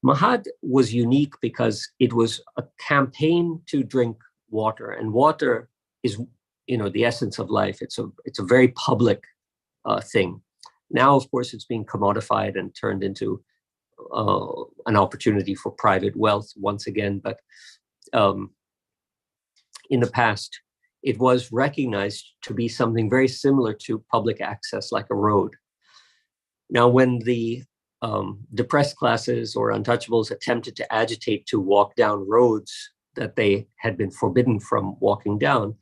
Mahad was unique because it was a campaign to drink water, and water is, the essence of life. It's a very public thing. Now, of course, it's being commodified and turned into an opportunity for private wealth once again. But in the past, it was recognized to be something very similar to public access, like a road. Now, when the depressed classes or untouchables attempted to agitate to walk down roads that they had been forbidden from walking down,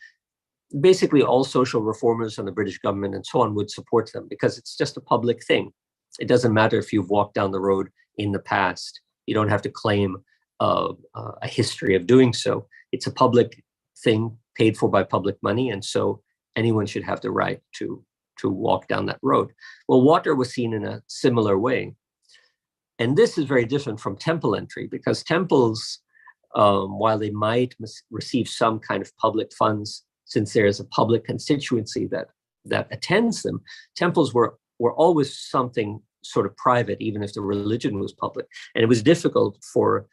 basically all social reformers and the British government and so on would support them, because it's just a public thing. It doesn't matter if you've walked down the road in the past. You don't have to claim a history of doing so. It's a public thing paid for by public money, and so anyone should have the right to walk down that road. Well, water was seen in a similar way. And this is very different from temple entry, because temples, while they might receive some kind of public funds, since there is a public constituency that attends them, temples were always something sort of private, even if the religion was public. And it was difficult for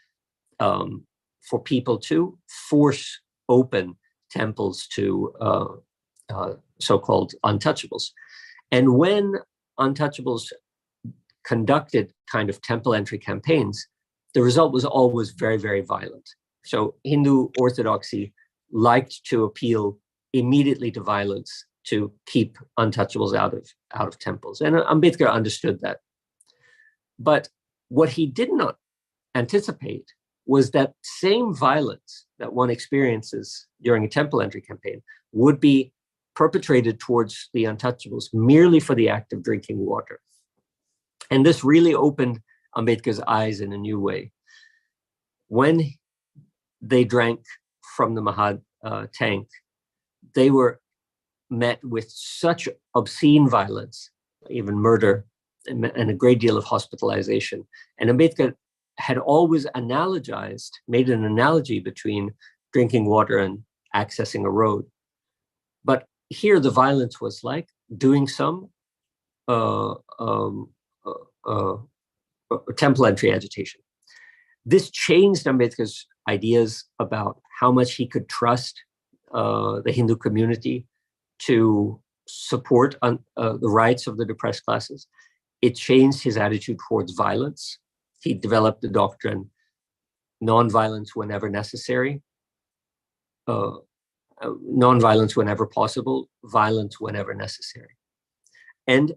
people to force open temples to so-called untouchables. And when untouchables conducted kind of temple entry campaigns, the result was always very, very violent. So Hindu orthodoxy liked to appeal immediately to violence to keep untouchables out of temples. And Ambedkar understood that. But what he did not anticipate was that same violence that one experiences during a temple entry campaign would be perpetrated towards the untouchables merely for the act of drinking water. And this really opened Ambedkar's eyes in a new way. When they drank from the Mahad tank, they were met with such obscene violence, even murder, and a great deal of hospitalization. And Ambedkar had always made an analogy between drinking water and accessing a road. But here the violence was like doing some temple entry agitation. This changed Ambedkar's ideas about how much he could trust the Hindu community to support the rights of the depressed classes. It changed his attitude towards violence. He developed the doctrine, non-violence whenever necessary, non-violence whenever possible, violence whenever necessary. And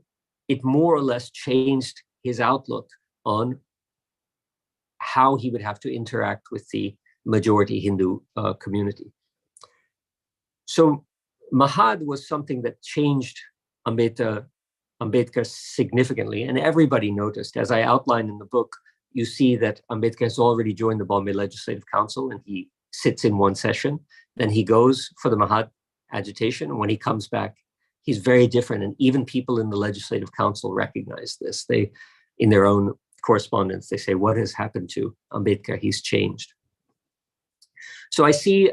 it more or less changed his outlook on how he would have to interact with the majority Hindu community. So Mahad was something that changed Ambedkar significantly, and everybody noticed. As I outlined in the book, you see that Ambedkar has already joined the Bombay Legislative Council, and he sits in one session. Then he goes for the Mahad agitation, and when he comes back, he's very different. And even people in the Legislative Council recognize this. They, in their own correspondence, they say, "What has happened to Ambedkar? He's changed." So I see,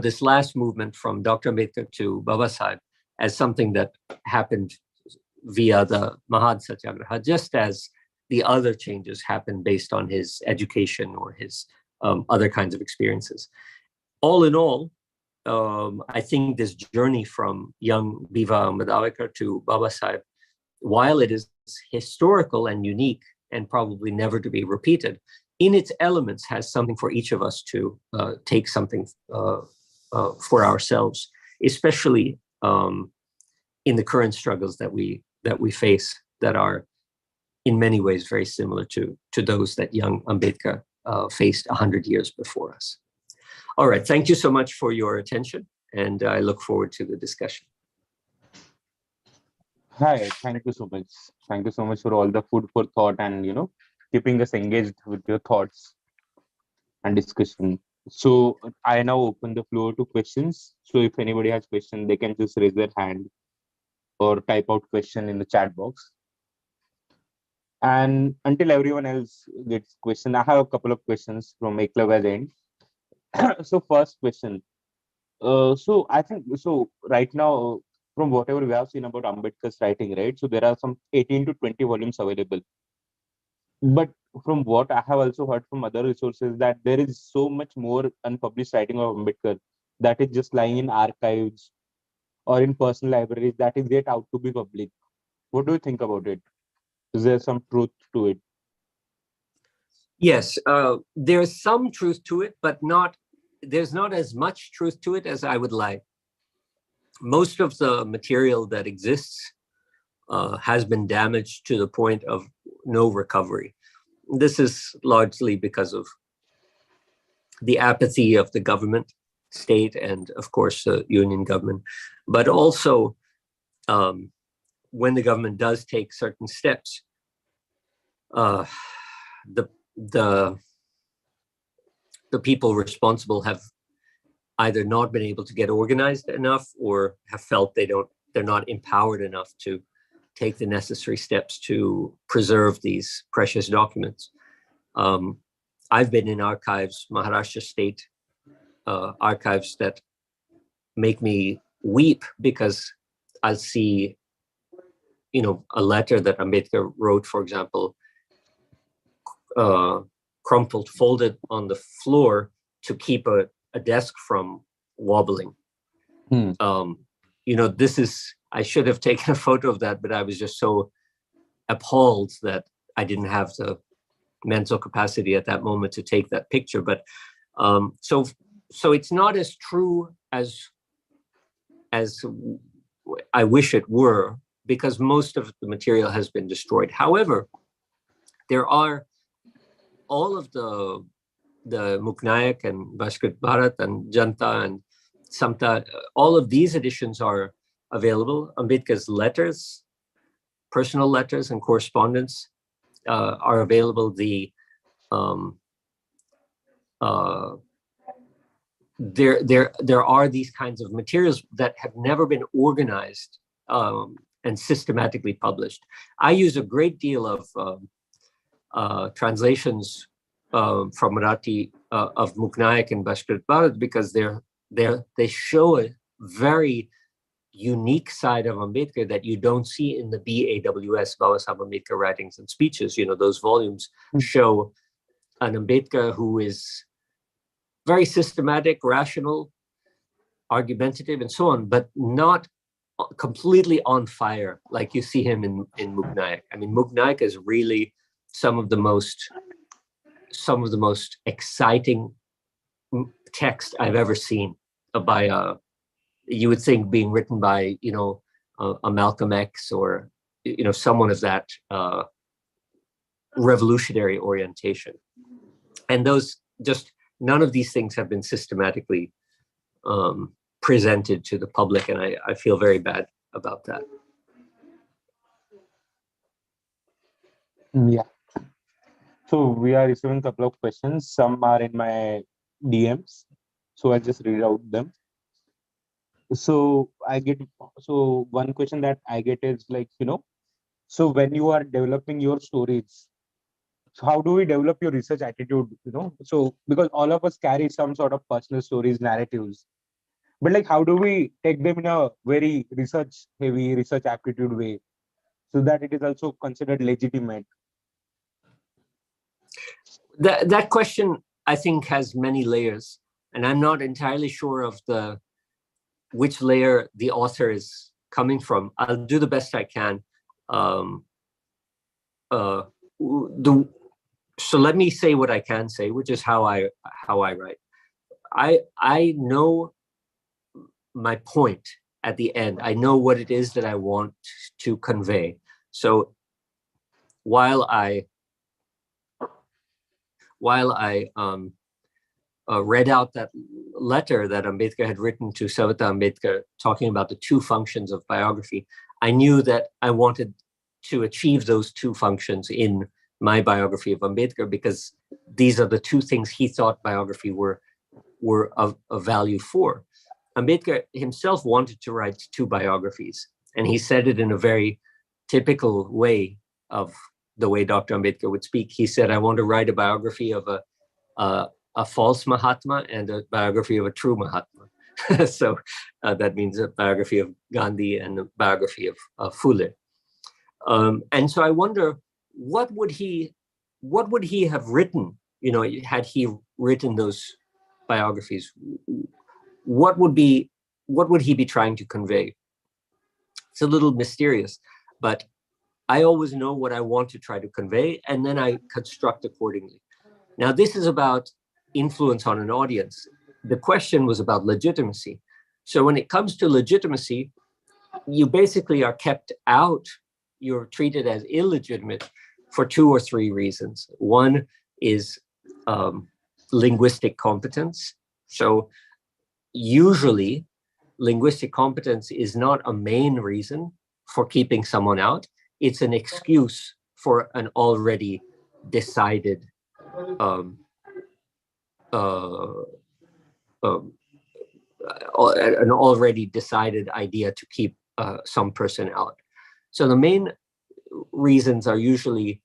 this last movement from Dr. Ambedkar to Babasaheb as something that happened via the Mahad Satyagraha, just as the other changes happened based on his education or his other kinds of experiences. All in all, I think this journey from young Bhiva Ambadavekar to Babasaheb, while it is historical and unique and probably never to be repeated, in its elements has something for each of us to take something for ourselves, especially in the current struggles that we face, that are in many ways very similar to those that young Ambedkar faced 100 years before us. All right, thank you so much for your attention, and I look forward to the discussion. Hi, thank you so much. Thank you so much for all the food for thought and keeping us engaged with your thoughts and discussion. So I now open the floor to questions. So if anybody has question, they can just raise their hand or type out question in the chat box. And until everyone else gets question, I have a couple of questions from Eklavya's end. So first question. So I think so right now, from whatever we have seen about Ambedkar's writing, right? So there are some 18 to 20 volumes available. But from what I have also heard from other resources, that there is so much more unpublished writing of Ambedkar that is just lying in archives or in personal libraries that is yet out to be public. What do you think about it? Is there some truth to it? Yes, there's some truth to it, but there's not as much truth to it as I would like. Most of the material that exists has been damaged to the point of no recovery. This is largely because of the apathy of the government, state, and of course the union government. But also, when the government does take certain steps, the people responsible have either not been able to get organized enough or have felt they're not empowered enough to take the necessary steps to preserve these precious documents. I've been in archives, Maharashtra state archives, that make me weep, because I'll see, a letter that Ambedkar wrote, for example, crumpled, folded on the floor to keep a desk from wobbling. I should have taken a photo of that, but I was just so appalled that I didn't have the mental capacity at that moment to take that picture. But so it's not as true as I wish it were, because most of the material has been destroyed. However, there are all of the Muknayak and Bashkrit Bharat and Janta and Samta, all of these editions are available. Ambedkar's letters, personal letters and correspondence are available. There are these kinds of materials that have never been organized and systematically published. I use a great deal of translations from Marathi of Muknayak and Bashkrit Bharat, because they show a very unique side of Ambedkar that you don't see in the BAWS, Babasaheb Ambedkar Writings and Speeches. Those volumes show an Ambedkar who is very systematic, rational, argumentative, and so on, but not completely on fire like you see him in Muknayak. I mean, Muknayak is really some of the most exciting text I've ever seen by you would think being written by a Malcolm X or someone of that revolutionary orientation. And those, just none of these things have been systematically presented to the public, and I feel very bad about that. Yeah. So we are receiving a couple of questions. Some are in my DMs, so I'll just read out them. So one question that I get is like, so when you are developing your stories, so how do we develop your research attitude? So because all of us carry some sort of personal stories, narratives, but like, how do we take them in a very research aptitude way, so that it is also considered legitimate? That question, I think, has many layers, and I'm not entirely sure of which layer the author is coming from. I'll do the best I can. So let me say what I can say, which is how I write. I know my point at the end. I know what it is that I want to convey. So while I read out that letter that Ambedkar had written to Savita Ambedkar talking about the two functions of biography, I knew that I wanted to achieve those two functions in my biography of Ambedkar, because these are the two things he thought biography were of value for. Ambedkar himself wanted to write two biographies, and he said it in a very typical way of the way Dr. Ambedkar would speak. He said, I want to write a biography of a false Mahatma and a biography of a true Mahatma. So that means a biography of Gandhi and a biography of Phule. And so I wonder, what would he have written, had he written those biographies? What would he be trying to convey? It's a little mysterious, but I always know what I want to try to convey, and then I construct accordingly. Now, this is about influence on an audience. The question was about legitimacy. So when it comes to legitimacy, you basically are kept out. You're treated as illegitimate for two or three reasons. One is linguistic competence. So usually linguistic competence is not a main reason for keeping someone out. It's an excuse for an already decided an already decided idea to keep some person out. So the main reasons are usually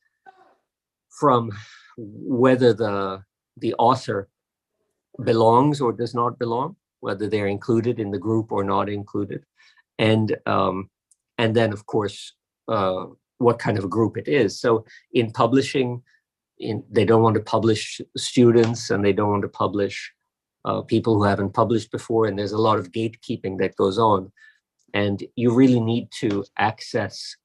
from whether the author belongs or does not belong, whether they're included in the group or not included, and then of course what kind of a group it is. So in publishing, they don't want to publish students, and they don't want to publish people who haven't published before, and there's a lot of gatekeeping that goes on, and you really need to access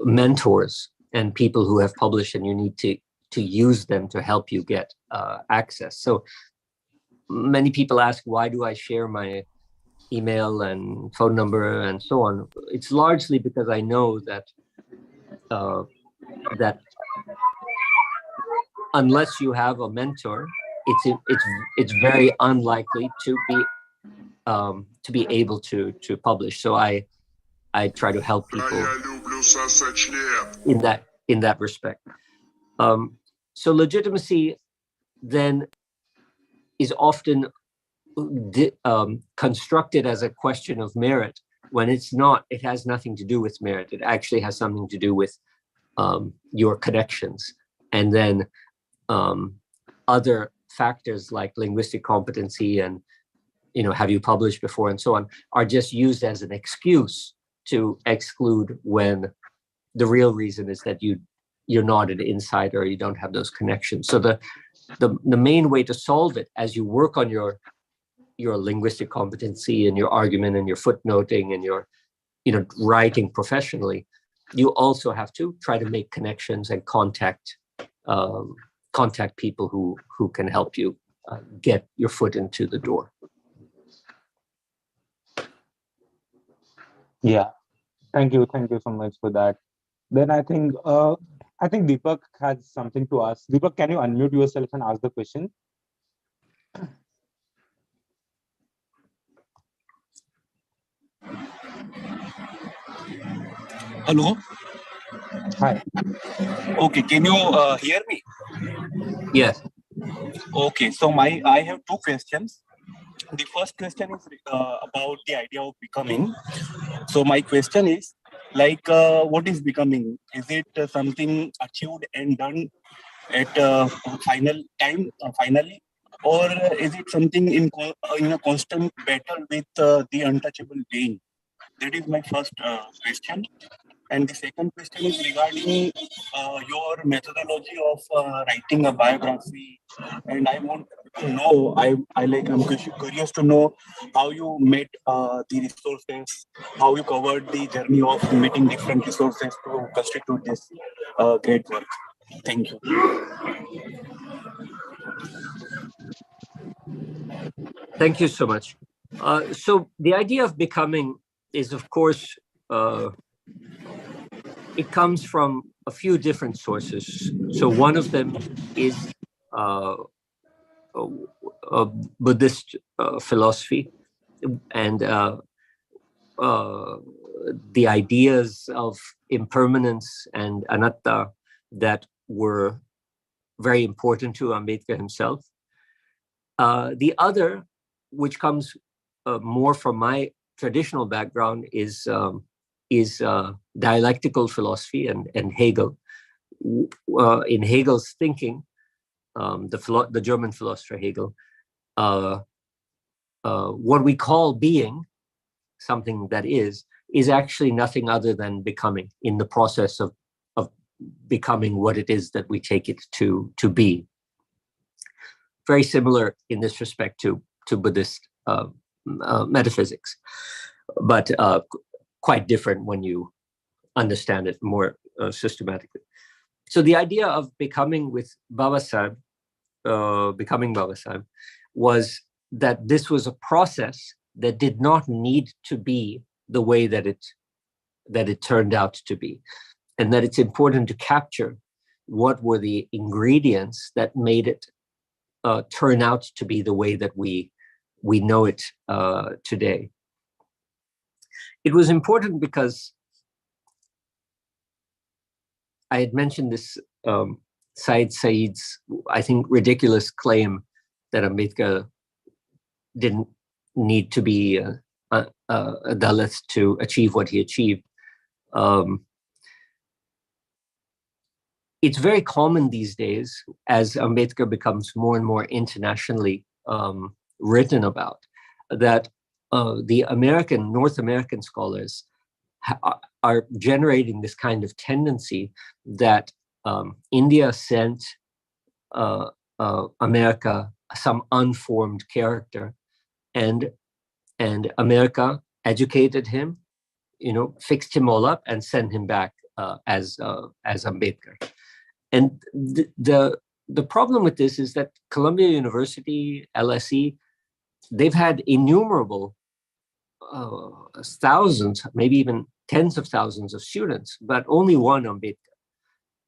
mentors and people who have published, and you need to use them to help you get access. So many people ask, why do I share my email and phone number and so on? It's largely because I know that that unless you have a mentor, it's very unlikely to be able to publish. So I try to help people in that respect. So legitimacy then is often constructed as a question of merit, when it's not. It has nothing to do with merit. It actually has something to do with your connections, and then other factors like linguistic competency and have you published before and so on are just used as an excuse to exclude, when the real reason is that you're not an insider, you don't have those connections. So the main way to solve it, as you work on your linguistic competency and your argument and your footnoting and your writing professionally, you also have to try to make connections and contact people who can help you get your foot into the door. Yeah, thank you so much for that. Then I think Deepak has something to ask. Deepak, can you unmute yourself and ask the question? Hello. Hi. Okay, can you hear me? Yes. Okay, so I have two questions. The first question is about the idea of becoming. So my question is, what is becoming? Is it something achieved and done at finally, or is it something in a constant battle with the untouchable being? That is my first question. And the second question is regarding your methodology of writing a biography. And I want to know, I'm curious to know how you met the resources, how you covered the journey of meeting different resources to constitute this great work. Thank you. Thank you so much. So the idea of becoming is, of course, it comes from a few different sources. So one of them is Buddhist philosophy, and the ideas of impermanence and anatta that were very important to Ambedkar himself. The other, which comes more from my traditional background, is dialectical philosophy and Hegel. In Hegel's thinking, the German philosopher Hegel, what we call being, something that is actually nothing other than becoming, in the process of becoming what it is that we take it to be. Very similar in this respect to Buddhist metaphysics, but quite different when you understand it more systematically. So the idea of becoming with Babasaheb, becoming Babasaheb, was that this was a process that did not need to be the way that it turned out to be, and that it's important to capture what were the ingredients that made it turn out to be the way that we know it today. It was important because I had mentioned this Syed Said's, I think, ridiculous claim that Ambedkar didn't need to be a Dalit to achieve what he achieved. It's very common these days, as Ambedkar becomes more and more internationally written about, that the North American scholars are generating this kind of tendency that India sent America some unformed character, and America educated him, fixed him all up, and sent him back as Ambedkar. And the problem with this is that Columbia University, LSE, they've had innumerable thousands, maybe even tens of thousands of students, but only one Ambedkar.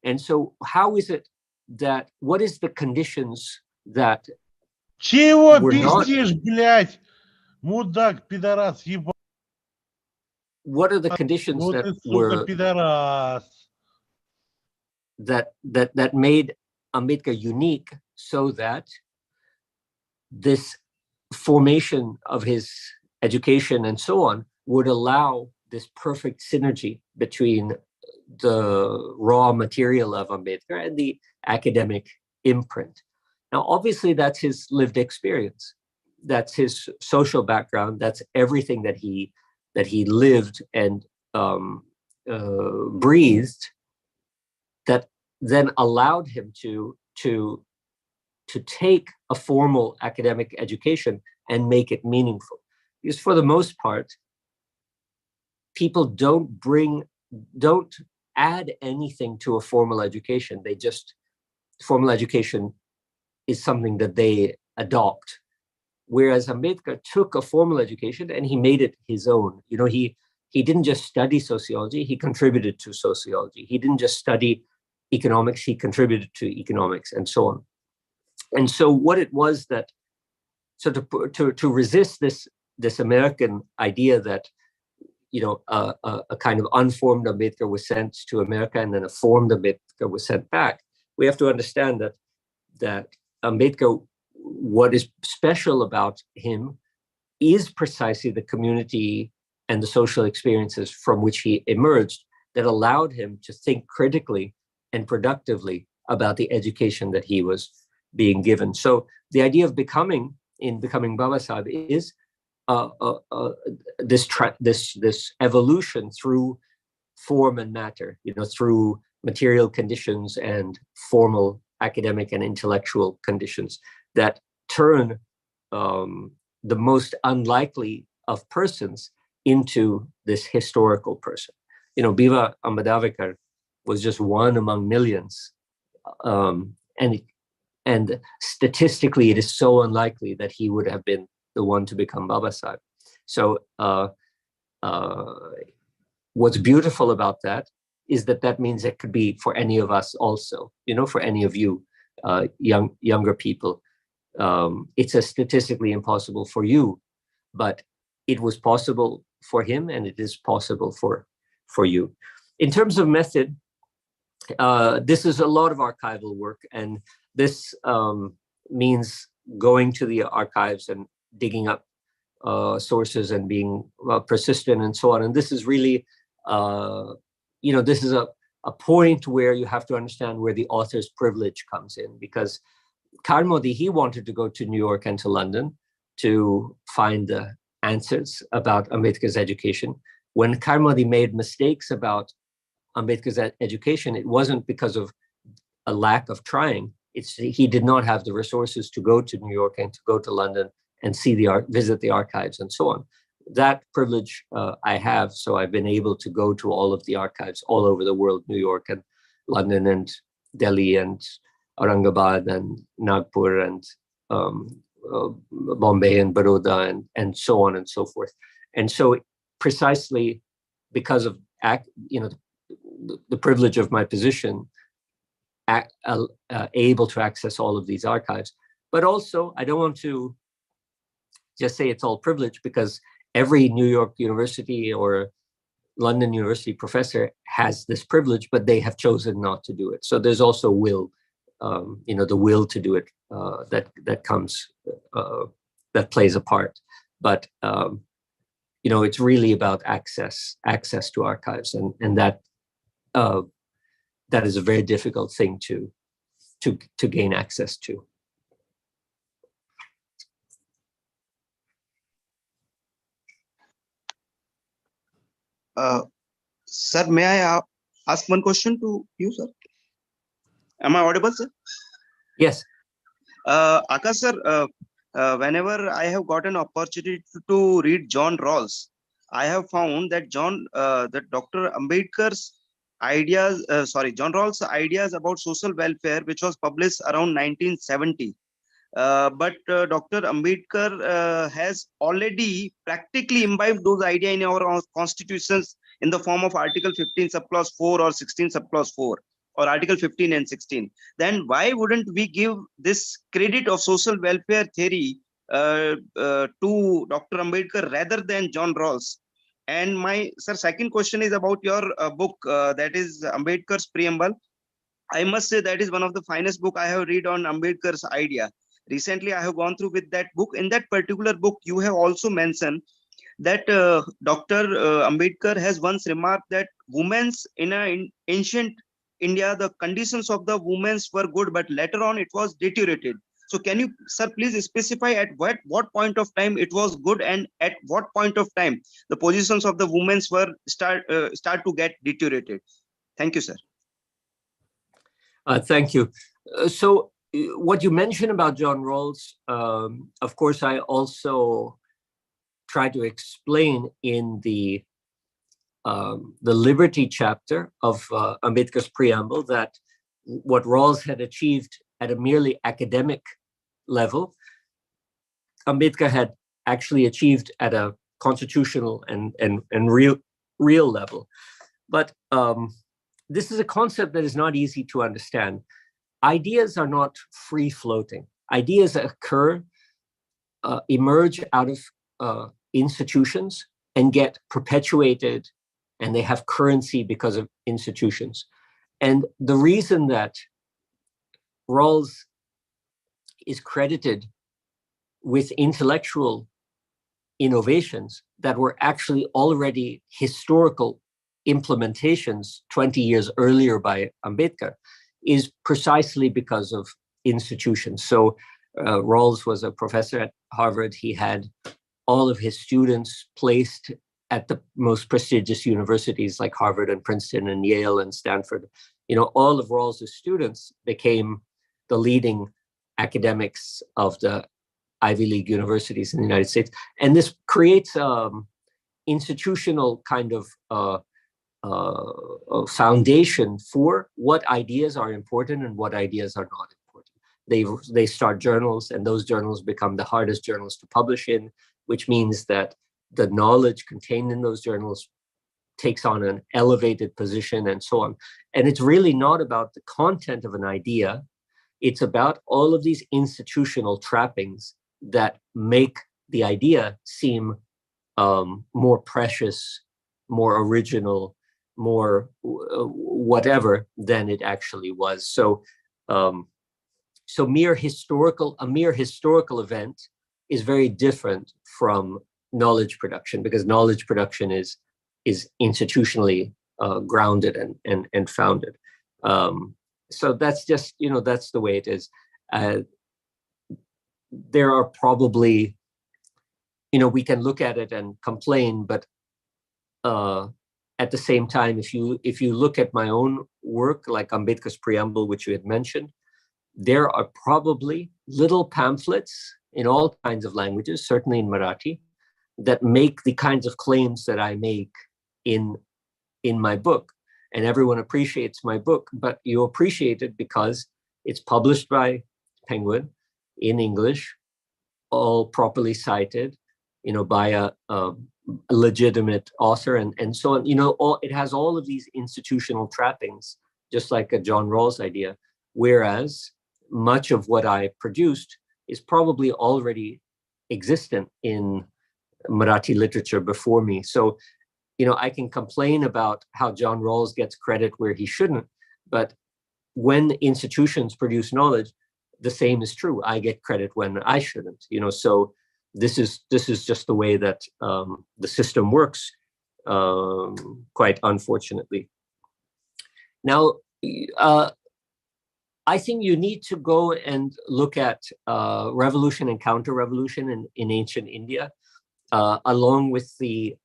And so how is it that, what is the conditions that Чего were not, пиздишь, блядь? Мудак, пидорас, ебать. what are the conditions Ну that ты, сука, were, пидорас. that made Ambedkar unique, so that this formation of his education and so on would allow this perfect synergy between the raw material of Ambedkar and the academic imprint. Now, obviously, that's his lived experience. That's his social background. That's everything that he lived and breathed, that then allowed him to take a formal academic education and make it meaningful. Because for the most part, people don't add anything to a formal education. Formal education is something that they adopt. Whereas Ambedkar took a formal education and he made it his own. He didn't just study sociology, he contributed to sociology. He didn't just study economics, he contributed to economics, and so on. And so what it was that, so to resist this American idea that, a kind of unformed Ambedkar was sent to America and then a formed Ambedkar was sent back, we have to understand that Ambedkar, what is special about him is precisely the community and the social experiences from which he emerged that allowed him to think critically and productively about the education that he was being given. So the idea of becoming Babasaheb is this evolution through form and matter, through material conditions and formal academic and intellectual conditions that turn the most unlikely of persons into this historical person. Bhiva Ambadavekar was just one among millions. And statistically, it is so unlikely that he would have been the one to become Babasaheb. So what's beautiful about that is that means it could be for any of us also, for any of you younger people. It's a statistically impossible for you, but it was possible for him, and it is possible for you. In terms of method, this is a lot of archival work, and this means going to the archives and digging up sources and being persistent and so on. And this is really, this is a point where you have to understand where the author's privilege comes in, because Karmodi, he wanted to go to New York and to London to find the answers about Ambedkar's education. When Karmodi made mistakes about Ambedkar's education, it wasn't because of a lack of trying. He did not have the resources to go to New York and to go to London and visit the archives and so on. That privilege I have, so I've been able to go to all of the archives all over the world, New York and London and Delhi and Aurangabad and Nagpur and Bombay and Baroda and so on and so forth. And so precisely because of the privilege of my position, able to access all of these archives. But also, I don't want to just say it's all privilege, because every New York University or London University professor has this privilege, but they have chosen not to do it. So there's also will, the will to do it that comes, that plays a part. But it's really about access to archives, and that is a very difficult thing to gain access to. Sir, may I ask one question to you, sir? Am I audible, sir? Yes. Akash, sir, whenever I have got an opportunity to read John Rawls, I have found that that Dr. Ambedkar's ideas, John Rawls' ideas about social welfare, which was published around 1970. But Dr. Ambedkar has already practically imbibed those ideas in our constitutions in the form of Article 15 subclause 4 or 16 subclause 4 or Article 15 and 16. Then why wouldn't we give this credit of social welfare theory to Dr. Ambedkar rather than John Rawls? And my second question is about your book, that is Ambedkar's Preamble. I must say that is one of the finest book I have read on Ambedkar's idea. Recently, I have gone through with that book. In that particular book, you have also mentioned that Dr. Ambedkar has once remarked that women's in ancient India, the conditions of the women's were good, but later on it was deteriorated. So can you, sir, please specify at what point of time it was good, and at what point of time the positions of the women's were start to get deteriorated? Thank you, sir. Thank you. So what you mentioned about John Rawls, of course, I also try to explain in the liberty chapter of Ambedkar's Preamble that what Rawls had achieved at a merely academic level, Ambedkar had actually achieved at a constitutional and real level. But this is a concept that is not easy to understand. Ideas are not free floating. Ideas occur, emerge out of institutions and get perpetuated, and they have currency because of institutions. And the reason that Rawls is credited with intellectual innovations that were actually already historical implementations 20 years earlier by Ambedkar is precisely because of institutions. So Rawls was a professor at Harvard. He had all of his students placed at the most prestigious universities like Harvard and Princeton and Yale and Stanford. All of Rawls's students became the leading academics of the Ivy League universities in the United States. And this creates institutional kind of foundation for what ideas are important and what ideas are not important. they start journals, and those journals become the hardest journals to publish in, which means that the knowledge contained in those journals takes on an elevated position and so on. And it's really not about the content of an idea. It's about all of these institutional trappings that make the idea seem more precious, more original, more whatever than it actually was. So, a mere historical event is very different from knowledge production, because knowledge production is institutionally grounded and founded. So that's just, that's the way it is. There are probably, we can look at it and complain, but at the same time, if you look at my own work, like Ambedkar's preamble, which you had mentioned, there are probably little pamphlets in all kinds of languages, certainly in Marathi, that make the kinds of claims that I make in my book. And everyone appreciates my book, but you appreciate it because it's published by Penguin in English, all properly cited, by a legitimate author and so on. It has all of these institutional trappings, just like a John Rawls idea, whereas much of what I produced is probably already existent in Marathi literature before me. So, I can complain about how John Rawls gets credit where he shouldn't, but when institutions produce knowledge, the same is true. I get credit when I shouldn't, so this is just the way that the system works, quite unfortunately. Now, I think you need to go and look at revolution and counter-revolution in ancient India, along with the,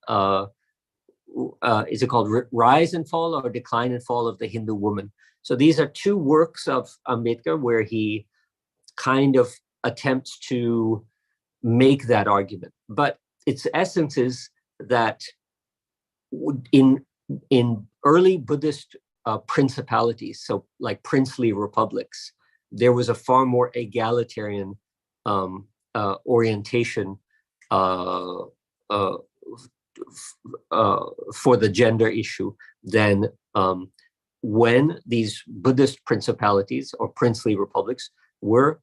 is it called Rise and Fall or Decline and Fall of the Hindu Woman? So these are two works of Ambedkar where he kind of attempts to make that argument. But its essence is that in early Buddhist principalities, so like princely republics, there was a far more egalitarian orientation for the gender issue than when these Buddhist principalities or princely republics were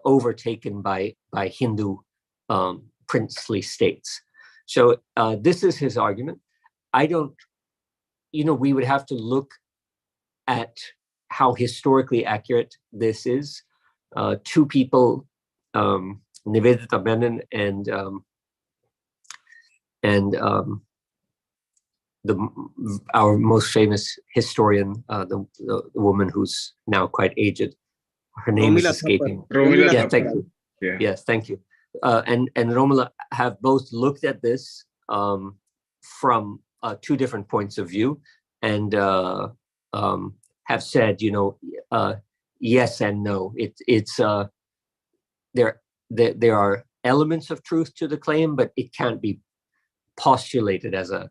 overtaken by Hindu princely states. So this is his argument. We would have to look at how historically accurate this is. Two people, Nivedita Menon and our most famous historian, the woman who's now quite aged. Her name is escaping. Romila Thank you. Yeah. Yes, thank you. And Romila have both looked at this from two different points of view, and have said, yes and no. There are elements of truth to the claim, but it can't be postulated as a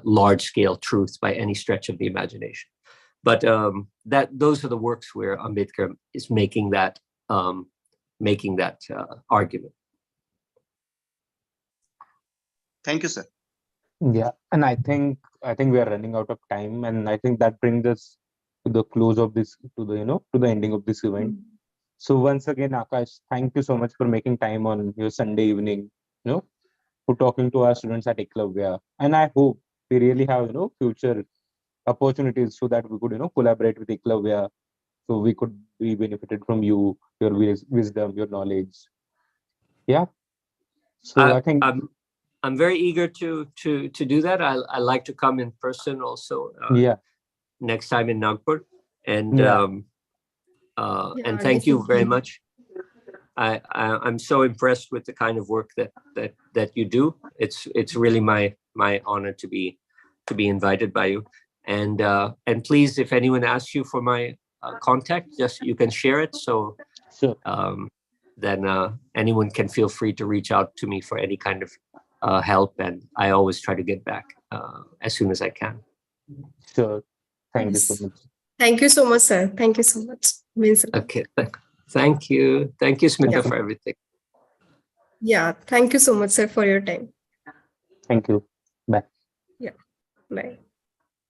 large scale truth by any stretch of the imagination. But those are the works where Ambedkar is making that argument. Thank you, sir. Yeah, and I think we are running out of time, and I think that brings us to the close of this, to the ending of this event. So once again, Aakash, thank you so much for making time on your Sunday evening, for talking to our students at Eklavya. And I hope we really have, future opportunities so that we could, collaborate with Eklavya, so we could be benefited from your wisdom, your knowledge. Yeah. So I think I'm very eager to do that. I like to come in person also. Next time in Nagpur, and and thank you very much. I'm so impressed with the kind of work that you do. It's really my honor to be invited by you. And please, if anyone asks you for my contact, just you can share it. So sure. Then anyone can feel free to reach out to me for any kind of help, and I always try to get back as soon as I can. Sure. Thank you so much. Thank you so much, sir. Thank you so much. Means a lot. Okay. Thank you. Thank you, Smita, Yeah. for everything. Yeah. Thank you so much, sir, for your time. Thank you. Bye. Bye.